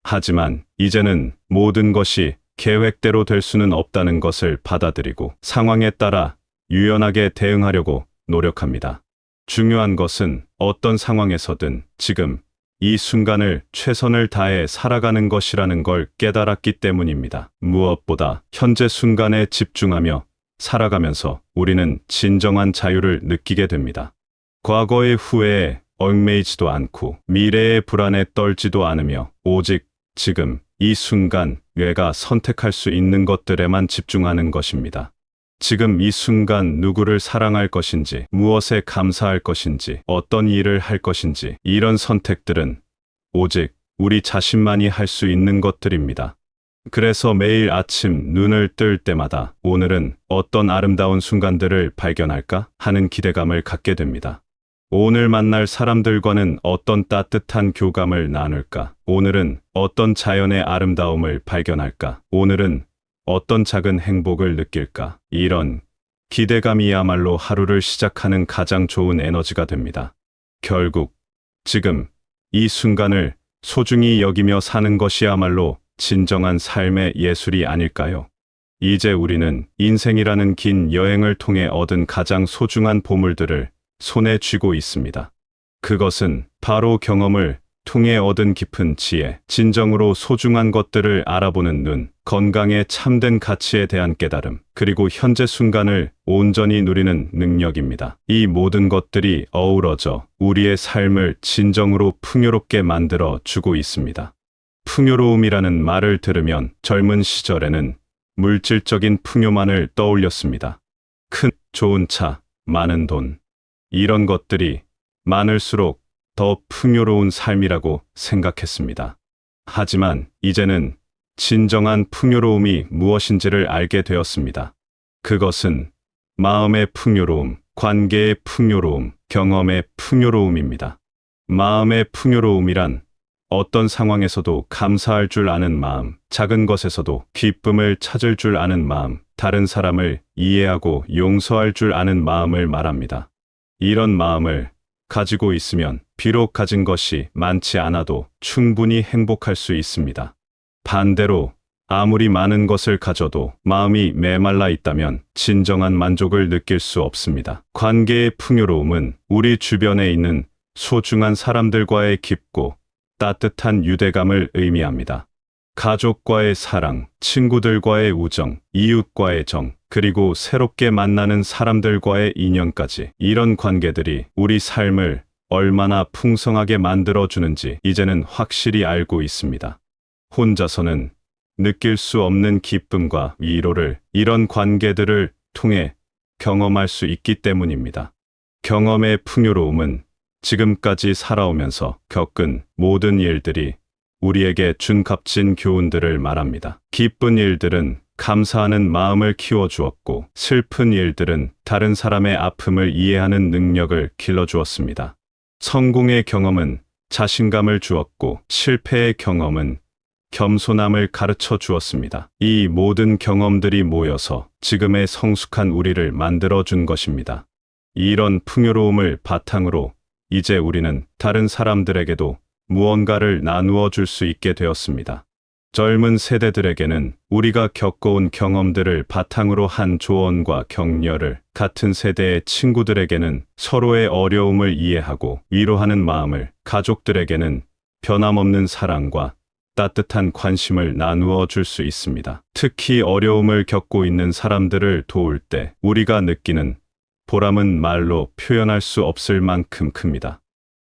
하지만 이제는 모든 것이 계획대로 될 수는 없다는 것을 받아들이고 상황에 따라 유연하게 대응하려고 노력합니다. 중요한 것은 어떤 상황에서든 지금 이 순간을 최선을 다해 살아가는 것이라는 걸 깨달았기 때문입니다. 무엇보다 현재 순간에 집중하며 살아가면서 우리는 진정한 자유를 느끼게 됩니다. 과거의 후회에 얽매이지도 않고 미래의 불안에 떨지도 않으며 오직 지금 이 순간 뇌가 선택할 수 있는 것들에만 집중하는 것입니다. 지금 이 순간 누구를 사랑할 것인지, 무엇에 감사할 것인지, 어떤 일을 할 것인지, 이런 선택들은 오직 우리 자신만이 할 수 있는 것들입니다. 그래서 매일 아침 눈을 뜰 때마다 오늘은 어떤 아름다운 순간들을 발견할까 하는 기대감을 갖게 됩니다. 오늘 만날 사람들과는 어떤 따뜻한 교감을 나눌까? 오늘은 어떤 자연의 아름다움을 발견할까? 오늘은 어떤 작은 행복을 느낄까? 이런 기대감이야말로 하루를 시작하는 가장 좋은 에너지가 됩니다. 결국 지금 이 순간을 소중히 여기며 사는 것이야말로 진정한 삶의 예술이 아닐까요? 이제 우리는 인생이라는 긴 여행을 통해 얻은 가장 소중한 보물들을 손에 쥐고 있습니다. 그것은 바로 경험을 통해 얻은 깊은 지혜, 진정으로 소중한 것들을 알아보는 눈, 건강의 참된 가치에 대한 깨달음, 그리고 현재 순간을 온전히 누리는 능력입니다. 이 모든 것들이 어우러져 우리의 삶을 진정으로 풍요롭게 만들어 주고 있습니다. 풍요로움이라는 말을 들으면 젊은 시절에는 물질적인 풍요만을 떠올렸습니다. 큰, 좋은 차, 많은 돈. 이런 것들이 많을수록 더 풍요로운 삶이라고 생각했습니다. 하지만 이제는 진정한 풍요로움이 무엇인지를 알게 되었습니다. 그것은 마음의 풍요로움, 관계의 풍요로움, 경험의 풍요로움입니다. 마음의 풍요로움이란 어떤 상황에서도 감사할 줄 아는 마음, 작은 것에서도 기쁨을 찾을 줄 아는 마음, 다른 사람을 이해하고 용서할 줄 아는 마음을 말합니다. 이런 마음을 가지고 있으면 비록 가진 것이 많지 않아도 충분히 행복할 수 있습니다. 반대로 아무리 많은 것을 가져도 마음이 메말라 있다면 진정한 만족을 느낄 수 없습니다. 관계의 풍요로움은 우리 주변에 있는 소중한 사람들과의 깊고 따뜻한 유대감을 의미합니다. 가족과의 사랑, 친구들과의 우정, 이웃과의 정, 그리고 새롭게 만나는 사람들과의 인연까지, 이런 관계들이 우리 삶을 얼마나 풍성하게 만들어주는지 이제는 확실히 알고 있습니다. 혼자서는 느낄 수 없는 기쁨과 위로를 이런 관계들을 통해 경험할 수 있기 때문입니다. 경험의 풍요로움은 지금까지 살아오면서 겪은 모든 일들이 우리에게 준 값진 교훈들을 말합니다. 기쁜 일들은 감사하는 마음을 키워주었고, 슬픈 일들은 다른 사람의 아픔을 이해하는 능력을 길러주었습니다. 성공의 경험은 자신감을 주었고, 실패의 경험은 겸손함을 가르쳐 주었습니다. 이 모든 경험들이 모여서 지금의 성숙한 우리를 만들어준 것입니다. 이런 풍요로움을 바탕으로 이제 우리는 다른 사람들에게도 무언가를 나누어 줄 수 있게 되었습니다. 젊은 세대들에게는 우리가 겪어온 경험들을 바탕으로 한 조언과 격려를, 같은 세대의 친구들에게는 서로의 어려움을 이해하고 위로하는 마음을, 가족들에게는 변함없는 사랑과 따뜻한 관심을 나누어 줄 수 있습니다. 특히 어려움을 겪고 있는 사람들을 도울 때 우리가 느끼는 보람은 말로 표현할 수 없을 만큼 큽니다.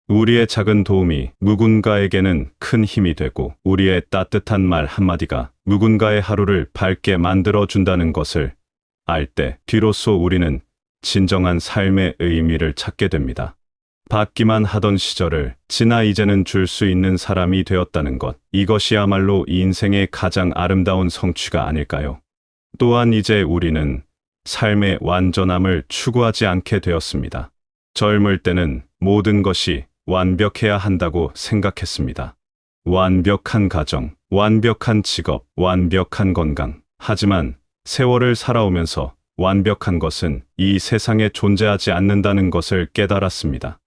우리의 작은 도움이 누군가에게는 큰 힘이 되고 우리의 따뜻한 말 한마디가 누군가의 하루를 밝게 만들어 준다는 것을 알 때 비로소 우리는 진정한 삶의 의미를 찾게 됩니다. 받기만 하던 시절을 지나 이제는 줄 수 있는 사람이 되었다는 것, 이것이야말로 인생의 가장 아름다운 성취가 아닐까요? 또한 이제 우리는 삶의 완전함을 추구하지 않게 되었습니다. 젊을 때는 모든 것이 완벽해야 한다고 생각했습니다. 완벽한 가정, 완벽한 직업, 완벽한 건강. 하지만 세월을 살아오면서 완벽한 것은 이 세상에 존재하지 않는다는 것을 깨달았습니다.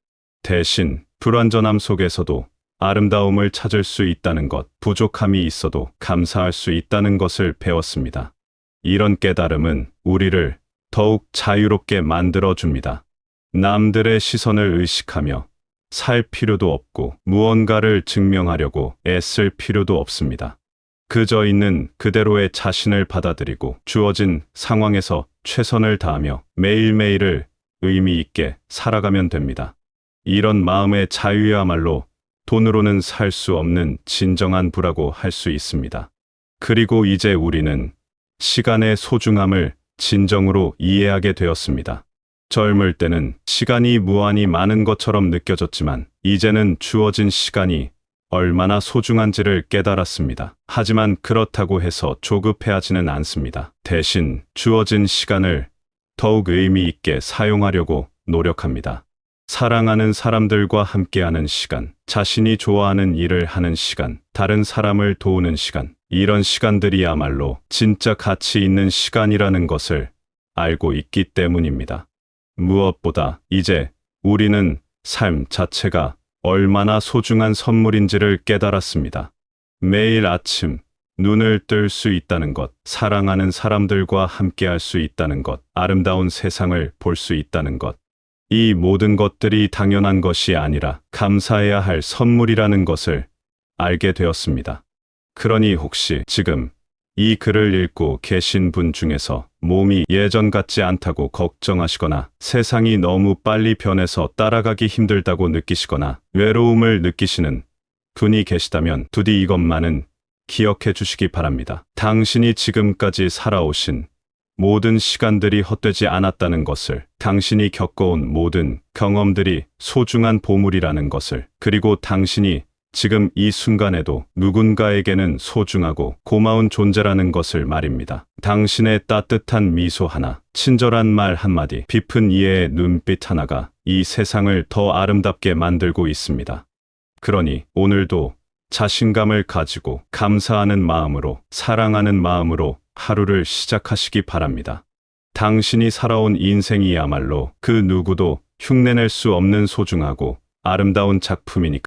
대신 불완전함 속에서도 아름다움을 찾을 수 있다는 것, 부족함이 있어도 감사할 수 있다는 것을 배웠습니다. 이런 깨달음은 우리를 더욱 자유롭게 만들어 줍니다. 남들의 시선을 의식하며 살 필요도 없고 무언가를 증명하려고 애쓸 필요도 없습니다. 그저 있는 그대로의 자신을 받아들이고 주어진 상황에서 최선을 다하며 매일매일을 의미 있게 살아가면 됩니다. 이런 마음의 자유야말로 돈으로는 살 수 없는 진정한 부라고 할 수 있습니다. 그리고 이제 우리는 시간의 소중함을 진정으로 이해하게 되었습니다. 젊을 때는 시간이 무한히 많은 것처럼 느껴졌지만 이제는 주어진 시간이 얼마나 소중한지를 깨달았습니다. 하지만 그렇다고 해서 조급해하지는 않습니다. 대신 주어진 시간을 더욱 의미 있게 사용하려고 노력합니다. 사랑하는 사람들과 함께하는 시간, 자신이 좋아하는 일을 하는 시간, 다른 사람을 도우는 시간, 이런 시간들이야말로 진짜 가치 있는 시간이라는 것을 알고 있기 때문입니다. 무엇보다 이제 우리는 삶 자체가 얼마나 소중한 선물인지를 깨달았습니다. 매일 아침 눈을 뜰 수 있다는 것, 사랑하는 사람들과 함께할 수 있다는 것, 아름다운 세상을 볼 수 있다는 것, 이 모든 것들이 당연한 것이 아니라 감사해야 할 선물이라는 것을 알게 되었습니다. 그러니 혹시 지금 이 글을 읽고 계신 분 중에서 몸이 예전 같지 않다고 걱정하시거나 세상이 너무 빨리 변해서 따라가기 힘들다고 느끼시거나 외로움을 느끼시는 분이 계시다면 부디 이것만은 기억해 주시기 바랍니다. 당신이 지금까지 살아오신 모든 시간들이 헛되지 않았다는 것을, 당신이 겪어온 모든 경험들이 소중한 보물이라는 것을, 그리고 당신이 지금 이 순간에도 누군가에게는 소중하고 고마운 존재라는 것을 말입니다. 당신의 따뜻한 미소 하나, 친절한 말 한마디, 깊은 이해의 눈빛 하나가 이 세상을 더 아름답게 만들고 있습니다. 그러니 오늘도 자신감을 가지고 감사하는 마음으로, 사랑하는 마음으로 하루를 시작하시기 바랍니다. 당신이 살아온 인생이야말로 그 누구도 흉내낼 수 없는 소중하고 아름다운 작품이니까.